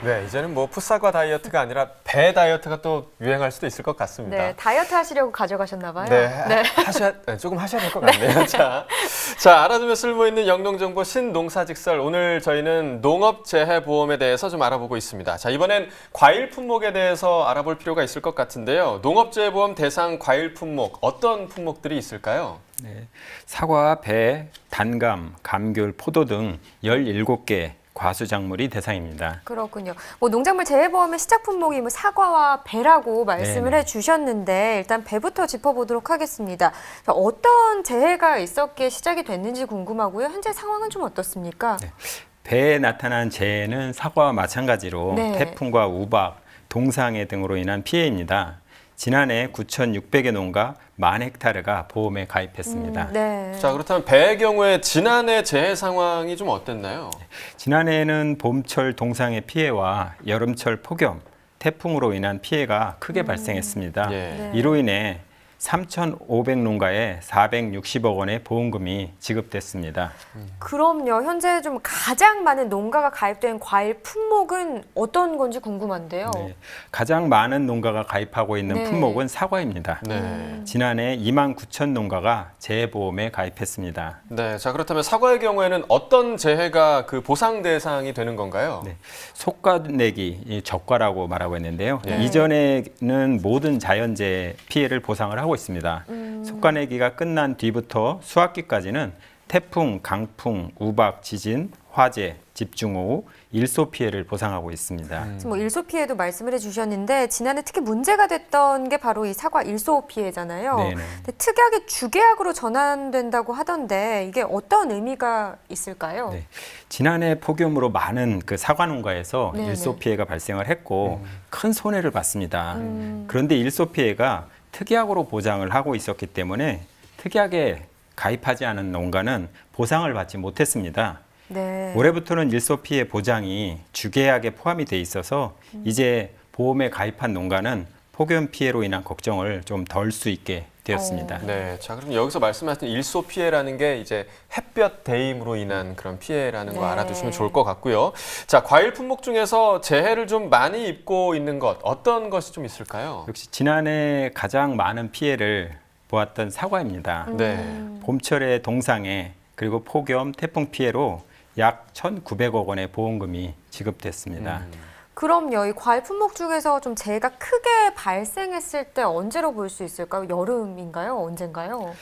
네, 이제는 뭐 풋사과 다이어트가 아니라 배 다이어트가 또 유행할 수도 있을 것 같습니다. 네, 다이어트 하시려고 가져가셨나 봐요. 네, 조금 하셔야 될 것 같네요. 자, 알아두면 쓸모있는 영농정보 신농사직설. 오늘 저희는 농업재해보험에 대해서 좀 알아보고 있습니다. 자, 이번엔 과일 품목에 대해서 알아볼 필요가 있을 것 같은데요. 농업재해보험 대상 과일 품목, 어떤 품목들이 있을까요? 네, 사과, 배, 단감, 감귤, 포도 등 17개 과수작물이 대상입니다. 그렇군요. 뭐 농작물 재해보험의 시작 품목이 뭐 사과와 배라고 말씀을 해주셨는데 일단 배부터 짚어보도록 하겠습니다. 자, 어떤 재해가 있었기에 시작이 됐는지 궁금하고요. 현재 상황은 좀 어떻습니까? 네. 배에 나타난 재해는 사과와 마찬가지로 네. 태풍과 우박, 동상해 등으로 인한 피해입니다. 지난해 9,600여 농가 10,000헥타르가 보험에 가입했습니다. 네. 자, 그렇다면 배의 경우에 지난해 재해 상황이 좀 어땠나요? 지난해에는 봄철 동상해 피해와 여름철 폭염, 태풍으로 인한 피해가 크게 발생했습니다. 예. 네. 이로 인해 3,500농가에 460억 원의 보험금이 지급됐습니다. 그럼요. 현재 좀 가장 많은 농가가 가입된 과일 품목은 어떤 건지 궁금한데요. 네, 가장 많은 농가가 가입하고 있는 네. 품목은 사과입니다. 네. 지난해 29,000농가가 재해보험에 가입했습니다. 네, 자, 그렇다면 사과의 경우에는 어떤 재해가 그 보상 대상이 되는 건가요? 네, 속가내기, 이 적과라고 말하고 있는데요. 네. 이전에는 모든 자연재해 피해를 보상을 하고 있습니다. 속가내기가 끝난 뒤부터 수학기까지는 태풍, 강풍, 우박, 지진, 화재, 집중호우, 일소 피해를 보상하고 있습니다. 지금 뭐 일소 피해도 말씀을 해주셨는데 지난해 특히 문제가 됐던 게 바로 이 사과 일소 피해잖아요. 네네. 근데 특이하게 주계약으로 전환된다고 하던데 이게 어떤 의미가 있을까요? 네. 지난해 폭염으로 많은 그 사과 농가에서 네네. 일소 피해가 발생을 했고 큰 손해를 봤습니다. 그런데 일소 피해가 특약으로 보장을 하고 있었기 때문에 특약에 가입하지 않은 농가는 보상을 받지 못했습니다. 네. 올해부터는 일소 피해 보장이 주계약에 포함이 돼 있어서 이제 보험에 가입한 농가는 폭염 피해로 인한 걱정을 좀 덜 수 있게 되었습니다. 네, 자, 그럼 여기서 말씀하신 일소 피해라는 게 이제 햇볕 대임으로 인한 그런 피해라는 거 네. 알아두시면 좋을 것 같고요. 자, 과일 품목 중에서 재해를 좀 많이 입고 있는 것, 어떤 것이 좀 있을까요? 역시 지난해 가장 많은 피해를 보았던 사과입니다. 네. 봄철의 동상해 그리고 폭염, 태풍 피해로 약 1,900억 원의 보험금이 지급됐습니다. 그럼요. 이 과일 품목 중에서 좀 재해가 크게 발생했을 때 언제로 볼 수 있을까요? 여름인가요? 언젠가요?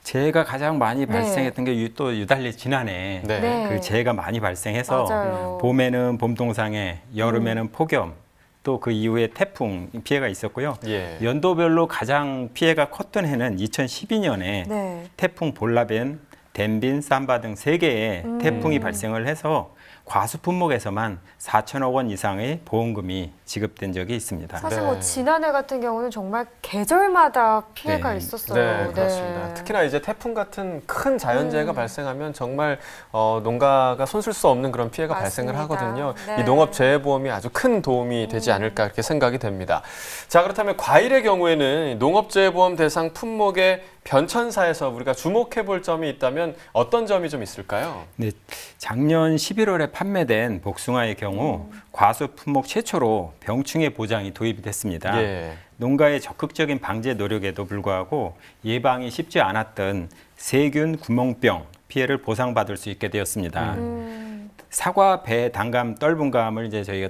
재해가 가장 많이 발생했던 게 또 유달리 지난해 네. 네. 그 재해가 많이 발생해서 맞아요. 봄에는 봄동상해, 여름에는 폭염, 또 그 이후에 태풍 피해가 있었고요. 예. 연도별로 가장 피해가 컸던 해는 2012년에 네. 태풍 볼라벤, 덴빈, 삼바 등 3개의 태풍이 발생을 해서 과수 품목에서만 4천억 원 이상의 보험금이 지급된 적이 있습니다. 사실 네. 뭐 지난해 같은 경우는 정말 계절마다 피해가 네. 있었어요. 네, 그렇습니다. 특히나 이제 태풍 같은 큰 자연재해가 발생하면 정말 농가가 손쓸 수 없는 그런 피해가 맞습니다. 발생을 하거든요. 네. 이 농업재해보험이 아주 큰 도움이 되지 않을까 이렇게 생각이 됩니다. 자, 그렇다면 과일의 경우에는 농업재해보험 대상 품목의 변천사에서 우리가 주목해 볼 점이 있다면 어떤 점이 좀 있을까요? 네, 작년 11월에 판매된 복숭아의 경우 과수 품목 최초로 병충해 보장이 도입이 됐습니다. 예. 농가의 적극적인 방제 노력에도 불구하고 예방이 쉽지 않았던 세균 구멍병 피해를 보상받을 수 있게 되었습니다. 사과, 배, 단감, 떫은감을 이제 저희가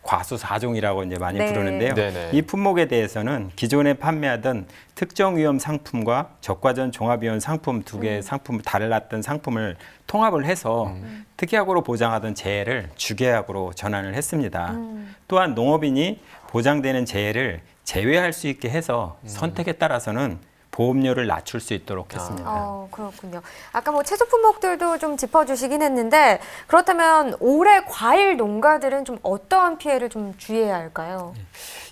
과수 4종이라고 이제 많이 네. 부르는데요. 네네. 이 품목에 대해서는 기존에 판매하던 특정 위험 상품과 적과전 종합위험 상품 두 개의 상품을 달랐던 상품을 통합을 해서 특약으로 보장하던 재해를 주계약으로 전환을 했습니다. 또한 농업인이 보장되는 재해를 제외할 수 있게 해서 선택에 따라서는 보험료를 낮출 수 있도록 했습니다. 그렇군요. 아까 뭐 채소 품목들도 좀 짚어주시긴 했는데 그렇다면 올해 과일 농가들은 좀 어떠한 피해를 좀 주의해야 할까요?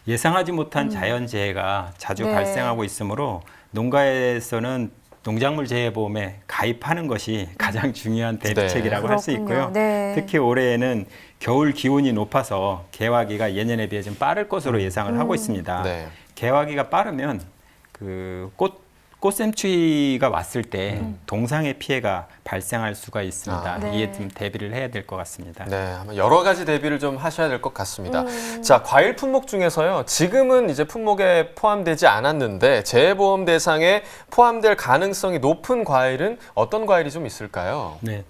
예상하지 못한 자연재해가 자주 네. 발생하고 있으므로 농가에서는 농작물 재해보험에 가입하는 것이 가장 중요한 대비책이라고 할 수 그렇군요. 있고요. 네. 특히 올해에는 겨울 기온이 높아서 개화기가 예년에 비해 좀 빠를 것으로 예상을 하고 있습니다. 네. 개화기가 빠르면 그 꽃 꽃샘추위가 왔을 때 동상의 피해가 발생할 수가 있습니다. 아, 네. 이에 좀 대비를 해야 될 것 같습니다. 네, 아마 여러 가지 대비를 좀 하셔야 될 것 같습니다. 자, 과일 품목 중에서요. 지금은 이제 품목에 포함되지 않았는데 재보험 대상에 포함될 가능성이 높은 과일은 어떤 과일이 좀 있을까요? 네.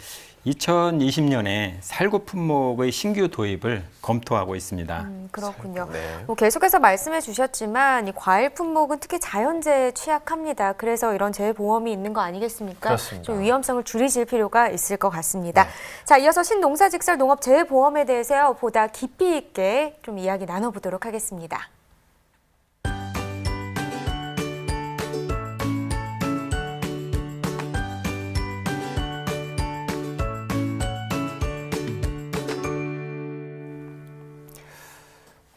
2020년에 살구 품목의 신규 도입을 검토하고 있습니다. 그렇군요. 네. 뭐 계속해서 말씀해 주셨지만 이 과일 품목은 특히 자연재해에 취약합니다. 그래서 이런 재보험이 있는 거 아니겠습니까? 그렇습니다. 좀 위험성을 줄이실 필요가 있을 것 같습니다. 네. 자, 이어서 신농사직설 농업재해보험에 대해서요. 보다 깊이 있게 좀 이야기 나눠보도록 하겠습니다.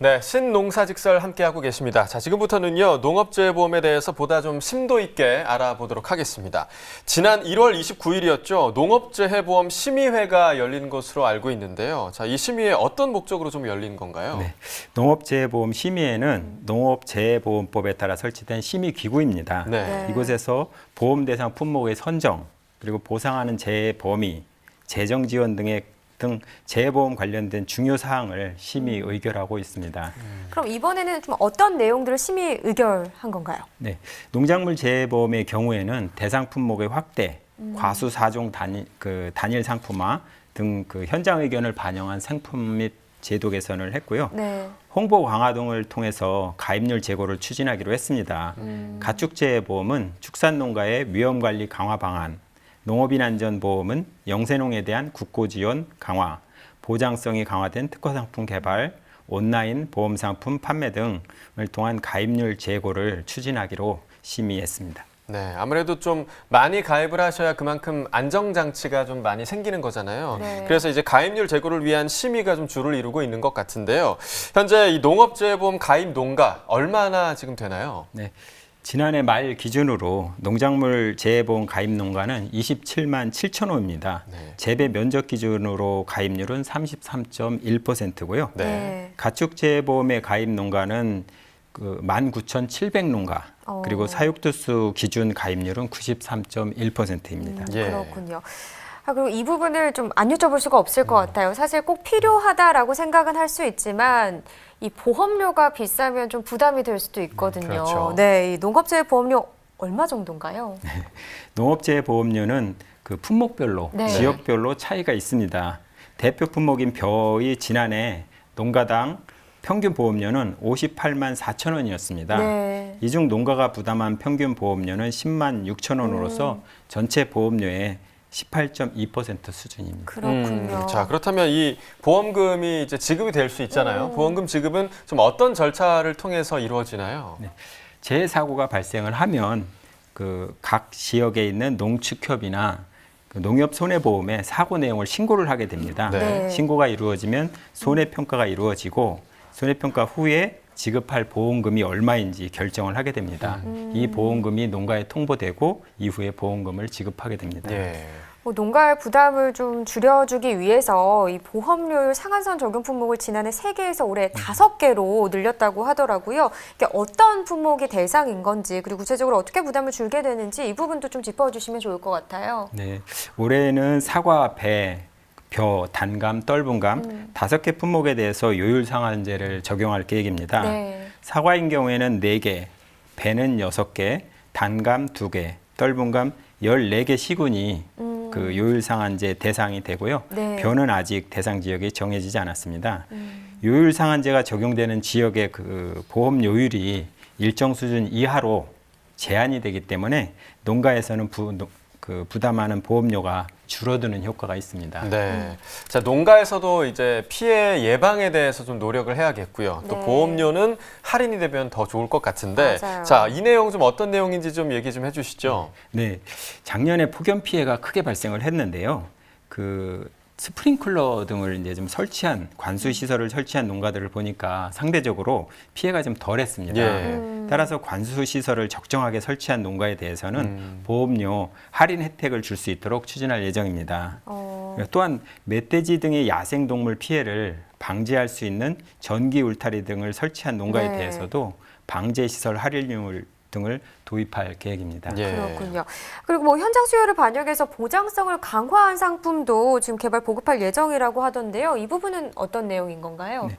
네, 신농사직설 함께하고 계십니다. 자, 지금부터는요, 농업재해보험에 대해서 보다 좀 심도 있게 알아보도록 하겠습니다. 지난 1월 29일이었죠. 농업재해보험 심의회가 열린 것으로 알고 있는데요. 자, 이 심의회 어떤 목적으로 좀 열린 건가요? 네. 농업재해보험 심의회는 농업재해보험법에 따라 설치된 심의기구입니다. 네. 이곳에서 보험 대상 품목의 선정, 그리고 보상하는 재해 범위, 재정 지원 등 재해보험 관련된 중요 사항을 심의 의결하고 있습니다. 그럼 이번에는 좀 어떤 내용들을 심의 의결한 건가요? 네, 농작물 재해보험의 경우에는 대상 품목의 확대, 과수 사종 단일 상품화 등 현장 의견을 반영한 상품 및 제도 개선을 했고요. 네. 홍보 강화 등을 통해서 가입률 제고를 추진하기로 했습니다. 가축재해보험은 축산농가의 위험관리 강화 방안, 농업인안전보험은 영세농에 대한 국고지원 강화, 보장성이 강화된 특허상품 개발, 온라인 보험상품 판매 등을 통한 가입률 제고를 추진하기로 심의했습니다. 네, 아무래도 좀 많이 가입을 하셔야 그만큼 안정장치가 좀 많이 생기는 거잖아요. 네. 그래서 이제 가입률 제고를 위한 심의가 좀 주를 이루고 있는 것 같은데요. 현재 이 농업재해보험 가입 농가 얼마나 지금 되나요? 네. 지난해 말 기준으로 농작물 재해보험 가입 농가는 27만 7천 호입니다. 네. 재배 면적 기준으로 가입률은 33.1%고요. 네. 가축 재해보험의 가입 농가는 19,700농가, 그리고 사육두수 기준 가입률은 93.1%입니다. 예. 그렇군요. 그리고 이 부분을 좀 안 여쭤볼 수가 없을 것 같아요. 사실 꼭 필요하다라고 생각은 할 수 있지만 이 보험료가 비싸면 좀 부담이 될 수도 있거든요. 그렇죠. 네, 이 농업재해 보험료 얼마 정도인가요? 농업재해보험료는 품목별로, 네. 지역별로 차이가 있습니다. 대표 품목인 벼의 지난해 농가당 평균 보험료는 58만 4천 원이었습니다. 네. 이 중 농가가 부담한 평균 보험료는 10만 6천 원으로서 전체 보험료의 18.2% 수준입니다. 그렇군요. 자, 그렇다면 이 보험금이 이제 지급이 될 수 있잖아요. 보험금 지급은 좀 어떤 절차를 통해서 이루어지나요? 네. 재해 사고가 발생을 하면 각 지역에 있는 농축협이나 농협 손해보험에 사고 내용을 신고를 하게 됩니다. 네. 신고가 이루어지면 손해평가가 이루어지고 손해평가 후에 지급할 보험금이 얼마인지 결정을 하게 됩니다. 이 보험금이 농가에 통보되고 이후에 보험금을 지급하게 됩니다. 예. 농가의 부담을 좀 줄여주기 위해서 이 보험료율 상한선 적용 품목을 지난해 3개에서 올해 5개로 늘렸다고 하더라고요. 이게 어떤 품목이 대상인 건지 그리고 구체적으로 어떻게 부담을 줄게 되는지 이 부분도 좀 짚어주시면 좋을 것 같아요. 네, 올해는 사과, 배, 벼, 단감, 떫은감 5개 품목에 대해서 요율 상한제를 적용할 계획입니다. 네. 사과인 경우에는 4개, 배는 6개, 단감 2개, 떫은감 14개 시군이 요율 상한제 대상이 되고요. 네. 벼는 아직 대상 지역이 정해지지 않았습니다. 요율 상한제가 적용되는 지역의 보험 요율이 일정 수준 이하로 제한이 되기 때문에 농가에서는 부담하는 보험료가 줄어드는 효과가 있습니다. 네. 자, 농가에서도 이제 피해 예방에 대해서 좀 노력을 해야겠고요. 또 네. 보험료는 할인이 되면 더 좋을 것 같은데. 맞아요. 자, 이 내용 좀 어떤 내용인지 좀 얘기 좀 해주시죠. 네, 작년에 폭염 피해가 크게 발생을 했는데요. 스프링클러 등을 이제 좀 설치한 관수 시설을 설치한 농가들을 보니까 상대적으로 피해가 좀 덜했습니다. 예. 따라서 관수 시설을 적정하게 설치한 농가에 대해서는 보험료 할인 혜택을 줄 수 있도록 추진할 예정입니다. 또한 멧돼지 등의 야생 동물 피해를 방지할 수 있는 전기 울타리 등을 설치한 농가에 네. 대해서도 방제 시설 할인율 등을 도입할 계획입니다. 예. 그렇군요. 그리고 뭐 현장 수요를 반영해서 보장성을 강화한 상품도 지금 개발 보급할 예정이라고 하던데요. 이 부분은 어떤 내용인 건가요?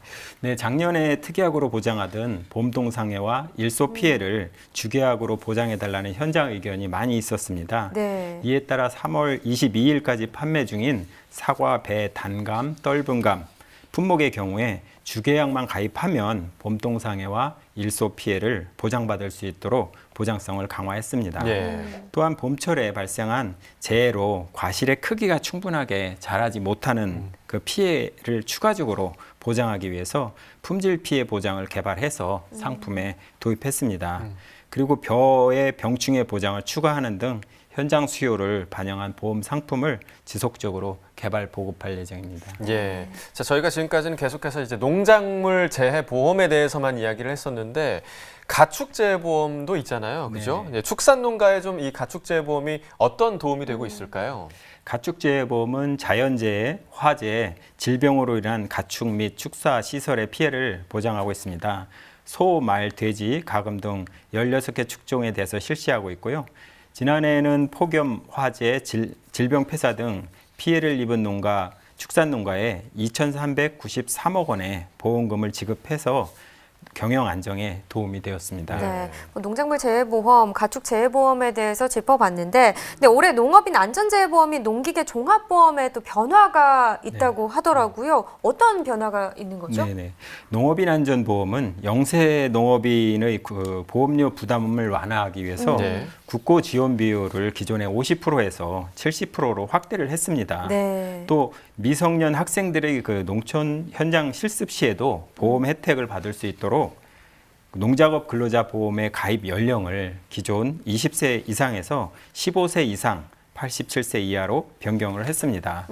네, 작년에 특약으로 보장하던 봄동상해와 일소 피해를 주계약으로 보장해달라는 현장 의견이 많이 있었습니다. 네. 이에 따라 3월 22일까지 판매 중인 사과, 배, 단감, 떫은감 품목의 경우에 주계약만 가입하면 봄동상해와 일소 피해를 보장받을 수 있도록 보장성을 강화했습니다. 예. 또한 봄철에 발생한 재해로 과실의 크기가 충분하게 자라지 못하는 그 피해를 추가적으로 보장하기 위해서 품질 피해 보장을 개발해서 상품에 도입했습니다. 그리고 벼의 병충해 보장을 추가하는 등 현장 수요를 반영한 보험 상품을 지속적으로 개발 보급할 예정입니다. 예. 자, 저희가 지금까지는 계속해서 이제 농작물 재해 보험에 대해서만 이야기를 했었는데 가축 재해 보험도 있잖아요. 그죠? 네. 예, 축산 농가에 좀 이 가축 재해 보험이 어떤 도움이 되고 있을까요? 가축재해보험은 자연재해, 화재, 질병으로 인한 가축 및 축사 시설의 피해를 보장하고 있습니다. 소, 말, 돼지, 가금 등 16개 축종에 대해서 실시하고 있고요. 지난해에는 폭염, 화재, 질병 폐사 등 피해를 입은 농가, 축산 농가에 2,393억 원의 보험금을 지급해서 경영 안정에 도움이 되었습니다. 네, 뭐 농작물 재해보험, 가축 재해보험에 대해서 짚어봤는데, 근데 올해 농업인 안전재해보험이 농기계 종합보험에 또 변화가 있다고 하더라고요. 어떤 변화가 있는 거죠? 네네. 농업인 안전보험은 영세 농업인의 그 보험료 부담을 완화하기 위해서 네. 국고 지원 비율을 기존의 50%에서 70%로 확대를 했습니다. 네. 또 미성년 학생들의 그 농촌 현장 실습 시에도 보험 혜택을 받을 수 있도록 농작업 근로자 보험의 가입 연령을 기존 20세 이상에서 15세 이상 87세 이하로 변경을 했습니다.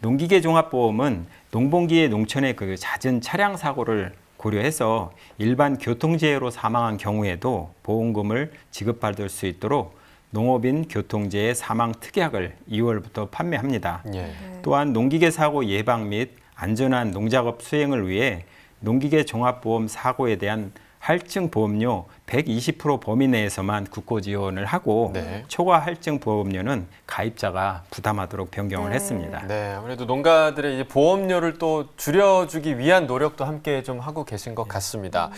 농기계 종합보험은 농번기에 농촌의 그 잦은 차량 사고를 고려해서 일반 교통재해로 사망한 경우에도 보험금을 지급받을 수 있도록 농업인 교통재해 사망 특약을 2월부터 판매합니다. 예. 또한 농기계 사고 예방 및 안전한 농작업 수행을 위해 농기계 종합보험 사고에 대한 할증 보험료 120% 범위 내에서만 국고 지원을 하고 네. 초과 할증 보험료는 가입자가 부담하도록 변경을 했습니다. 네, 아무래도 농가들의 이제 보험료를 또 줄여주기 위한 노력도 함께 좀 하고 계신 것 같습니다.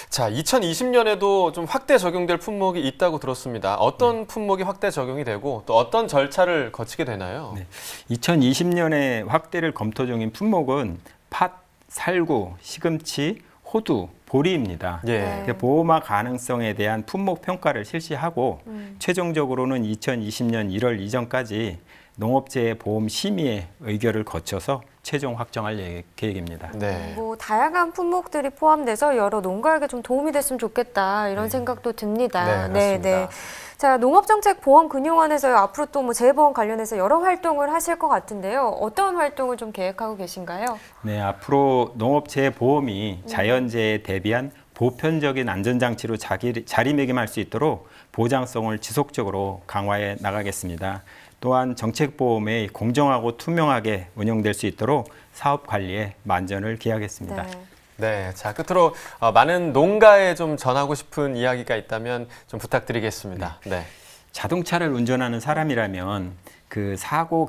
자, 2020년에도 좀 확대 적용될 품목이 있다고 들었습니다. 어떤 품목이 확대 적용이 되고 또 어떤 절차를 거치게 되나요? 네. 2020년에 확대를 검토 중인 품목은 팥, 살구, 시금치, 호두, 보리입니다. 예. 보험화 가능성에 대한 품목 평가를 실시하고 최종적으로는 2020년 1월 이전까지 농업재해 보험 심의의 의결을 거쳐서 최종 확정할 계획입니다. 네. 뭐 다양한 품목들이 포함돼서 여러 농가에게 좀 도움이 됐으면 좋겠다 이런 생각도 듭니다. 네, 그렇습니다. 자, 농업정책보험금융원에서 앞으로 또 뭐 재해보험 관련해서 여러 활동을 하실 것 같은데요. 어떤 활동을 좀 계획하고 계신가요? 네, 앞으로 농업재해보험이 자연재해에 대비한 보편적인 안전장치로 자리매김할 수 있도록 보장성을 지속적으로 강화해 나가겠습니다. 또한 정책보험이 공정하고 투명하게 운영될 수 있도록 사업 관리에 만전을 기하겠습니다. 네. 네, 자, 끝으로 많은 농가에 좀 전하고 싶은 이야기가 있다면 좀 부탁드리겠습니다. 네. 자동차를 운전하는 사람이라면 그 사고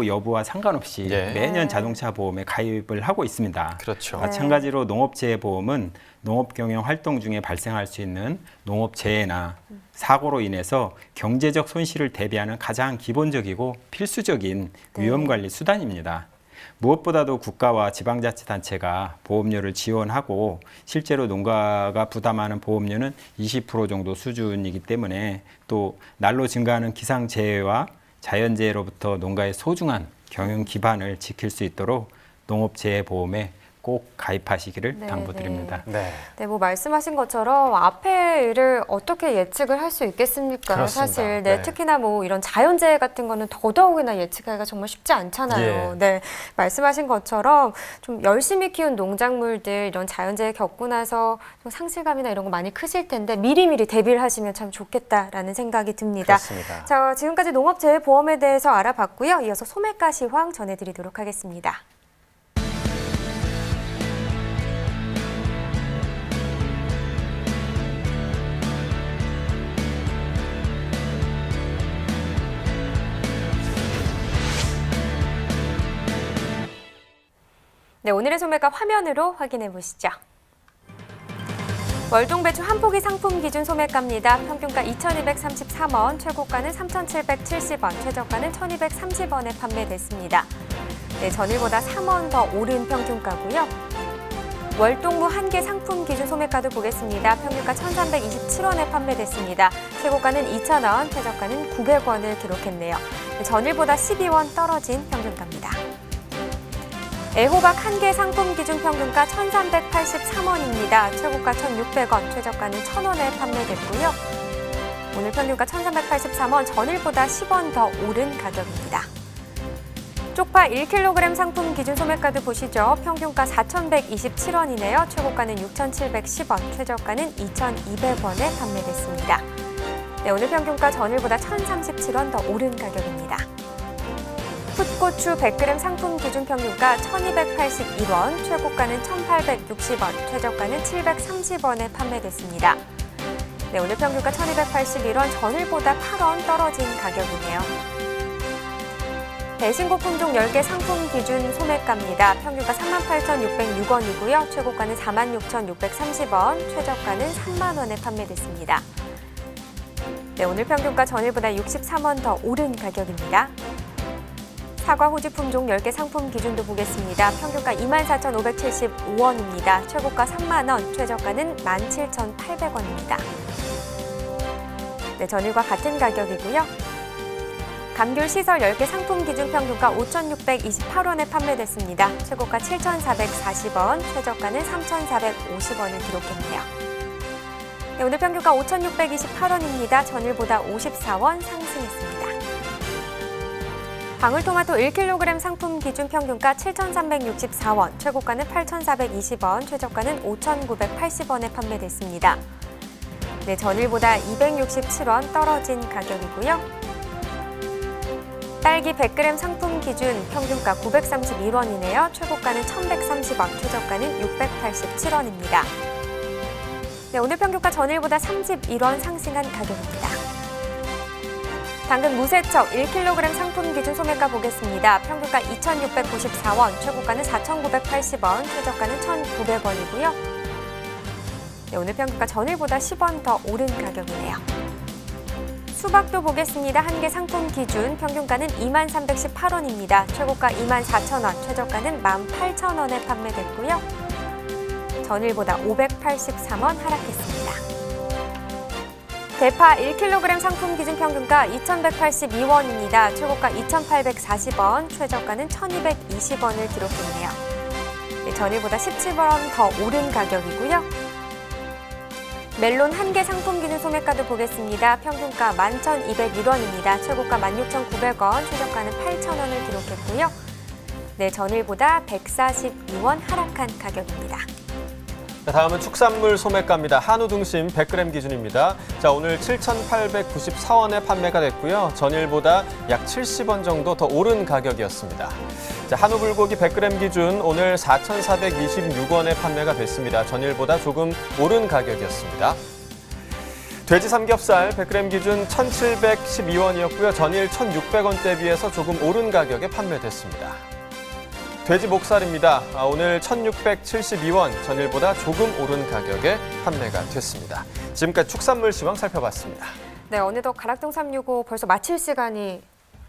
여부와 상관없이 예. 매년 자동차 보험에 가입을 하고 있습니다. 그렇죠. 마찬가지로 농업재해보험은 농업경영 활동 중에 발생할 수 있는 농업재해나 사고로 인해서 경제적 손실을 대비하는 가장 기본적이고 필수적인 위험관리 수단입니다. 무엇보다도 국가와 지방자치단체가 보험료를 지원하고 실제로 농가가 부담하는 보험료는 20% 정도 수준이기 때문에 또 날로 증가하는 기상재해와 자연재해로부터 농가의 소중한 경영 기반을 지킬 수 있도록 농업재해보험에 꼭 가입하시기를 당부드립니다. 네. 네, 뭐 말씀하신 것처럼 앞의 일을 어떻게 예측을 할 수 있겠습니까? 그렇습니다. 사실, 네. 특히나 뭐 이런 자연재해 같은 거는 더더욱이나 예측하기가 정말 쉽지 않잖아요. 예. 네, 말씀하신 것처럼 좀 열심히 키운 농작물들 이런 자연재해 겪고 나서 좀 상실감이나 이런 거 많이 크실 텐데 미리미리 대비를 하시면 참 좋겠다라는 생각이 듭니다. 그렇습니다. 자, 지금까지 농업재해보험에 대해서 알아봤고요. 이어서 소매가 시황 전해드리도록 하겠습니다. 네, 오늘의 소매가 화면으로 확인해 보시죠. 월동 배추 한 포기 상품 기준 소매가입니다. 평균가 2,233원, 최고가는 3,770원, 최저가는 1,230원에 판매됐습니다. 네, 전일보다 3원 더 오른 평균가고요. 월동무 한 개 상품 기준 소매가도 보겠습니다. 평균가 1,327원에 판매됐습니다. 최고가는 2,000원, 최저가는 900원을 기록했네요. 네, 전일보다 12원 떨어진 평균가입니다. 애호박 한 개 상품 기준 평균가 1,383원입니다. 최고가 1,600원, 최저가는 1,000원에 판매됐고요. 오늘 평균가 1,383원, 전일보다 10원 더 오른 가격입니다. 쪽파 1kg 상품 기준 소매가도 보시죠. 평균가 4,127원이네요. 최고가는 6,710원, 최저가는 2,200원에 판매됐습니다. 네, 오늘 평균가 전일보다 1,037원 더 오른 가격입니다. 풋고추 100g 상품 기준 평균가 1,281원, 최고가는 1,860원, 최저가는 730원에 판매됐습니다. 네, 오늘 평균가 1,281원, 전일보다 8원 떨어진 가격이네요. 대신고 품종 10개 상품 기준 소매가입니다. 평균가 38,606원이고요. 최고가는 46,630원, 최저가는 3만 원에 판매됐습니다. 네, 오늘 평균가 전일보다 63원 더 오른 가격입니다. 사과 호주 품종 10개 상품 기준도 보겠습니다. 평균가 24,575원입니다. 최고가 3만 원, 최저가는 17,800원입니다. 네, 전일과 같은 가격이고요. 감귤 시설 10개 상품 기준 평균가 5,628원에 판매됐습니다. 최고가 7,440원, 최저가는 3,450원을 기록했네요. 네, 오늘 평균가 5,628원입니다. 전일보다 54원 상승했습니다. 방울토마토 1kg 상품 기준 평균가 7,364원, 최고가는 8,420원, 최저가는 5,980원에 판매됐습니다. 네, 전일보다 267원 떨어진 가격이고요. 딸기 100g 상품 기준 평균가 931원이네요. 최고가는 1,130원, 최저가는 687원입니다. 네, 오늘 평균가 전일보다 31원 상승한 가격입니다. 당근 무세척 1kg 상품 기준 소매가 보겠습니다. 평균가 2,694원, 최고가는 4,980원, 최저가는 1,900원이고요. 네, 오늘 평균가 전일보다 10원 더 오른 가격이네요. 수박도 보겠습니다. 한 개 상품 기준 평균가는 23,318원입니다. 최고가 24,000원, 최저가는 18,000원에 판매됐고요. 전일보다 583원 하락했습니다. 대파 1kg 상품 기준 평균가 2,182원입니다. 최고가 2,840원, 최저가는 1,220원을 기록했네요. 네, 전일보다 17원 더 오른 가격이고요. 멜론 한 개 상품 기준 소매가도 보겠습니다. 평균가 11,201원입니다. 최고가 16,900원, 최저가는 8,000원을 기록했고요. 네, 전일보다 142원 하락한 가격입니다. 다음은 축산물 소매가입니다. 한우 등심 100g 기준입니다. 자, 오늘 7,894원에 판매가 됐고요. 전일보다 약 70원 정도 더 오른 가격이었습니다. 자, 한우 불고기 100g 기준 오늘 4,426원에 판매가 됐습니다. 전일보다 조금 오른 가격이었습니다. 돼지 삼겹살 100g 기준 1,712원이었고요. 전일 1,600원대 비해서 조금 오른 가격에 판매됐습니다. 돼지 목살입니다. 오늘 1,672원, 전일보다 조금 오른 가격에 판매가 됐습니다. 지금까지 축산물 시황 살펴봤습니다. 네, 어느덧 가락동 365 벌써 마칠 시간이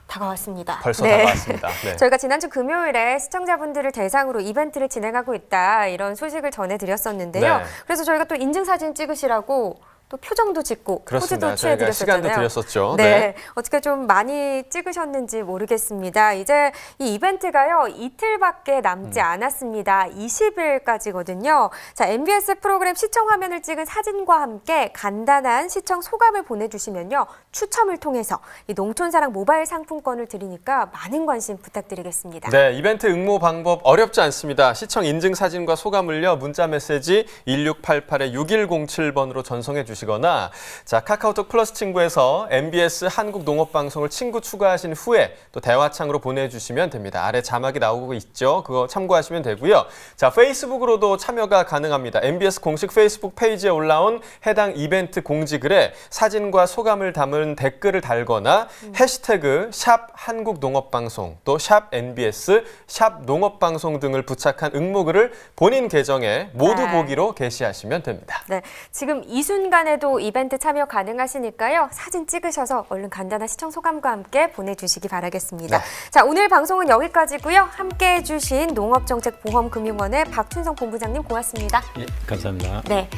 다가왔습니다. 벌써 다가왔습니다. 네. 저희가 지난주 금요일에 시청자분들을 대상으로 이벤트를 진행하고 있다, 이런 소식을 전해드렸었는데요. 네. 그래서 저희가 또 인증사진 찍으시라고 또 표정도 짓고 그렇습니다. 포즈도 저희가 취해드렸었잖아요. 시간도 드렸었죠. 네. 네. 어떻게 좀 많이 찍으셨는지 모르겠습니다. 이제 이 이벤트가요, 이틀밖에 남지 않았습니다. 20일까지거든요. 자, MBS 프로그램 시청 화면을 찍은 사진과 함께 간단한 시청 소감을 보내주시면요, 추첨을 통해서 이 농촌사랑 모바일 상품권을 드리니까 많은 관심 부탁드리겠습니다. 네, 이벤트 응모 방법 어렵지 않습니다. 시청 인증 사진과 소감을요, 문자 메시지 1688-6107번으로 전송해 주시면 보시거나 자 카카오톡 플러스 친구에서 MBS 한국농업방송을 친구 추가하신 후에 또 대화창으로 보내주시면 됩니다. 아래 자막이 나오고 있죠. 그거 참고하시면 되고요. 자 페이스북으로도 참여가 가능합니다. MBS 공식 페이스북 페이지에 올라온 해당 이벤트 공지글에 사진과 소감을 담은 댓글을 달거나 해시태그 샵 한국농업방송 또 샵 NBS 샵 농업방송 등을 부착한 응모글을 본인 계정에 모두 네. 보기로 게시하시면 됩니다. 네, 지금 이 순간에도 이벤트 참여 가능하시니까요. 사진 찍으셔서 얼른 간단한 시청 소감과 함께 보내주시기 바라겠습니다. 네. 자, 오늘 방송은 여기까지고요. 함께해 주신 농업정책보험금융원의 박춘성 본부장님 고맙습니다. 예, 감사합니다. 네.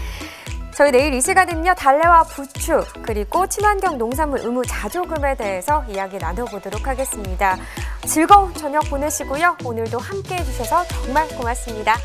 저희 내일 이 시간은요, 달래와 부추, 그리고 친환경 농산물 의무 자조금에 대해서 이야기 나눠보도록 하겠습니다. 즐거운 저녁 보내시고요. 오늘도 함께해 주셔서 정말 고맙습니다.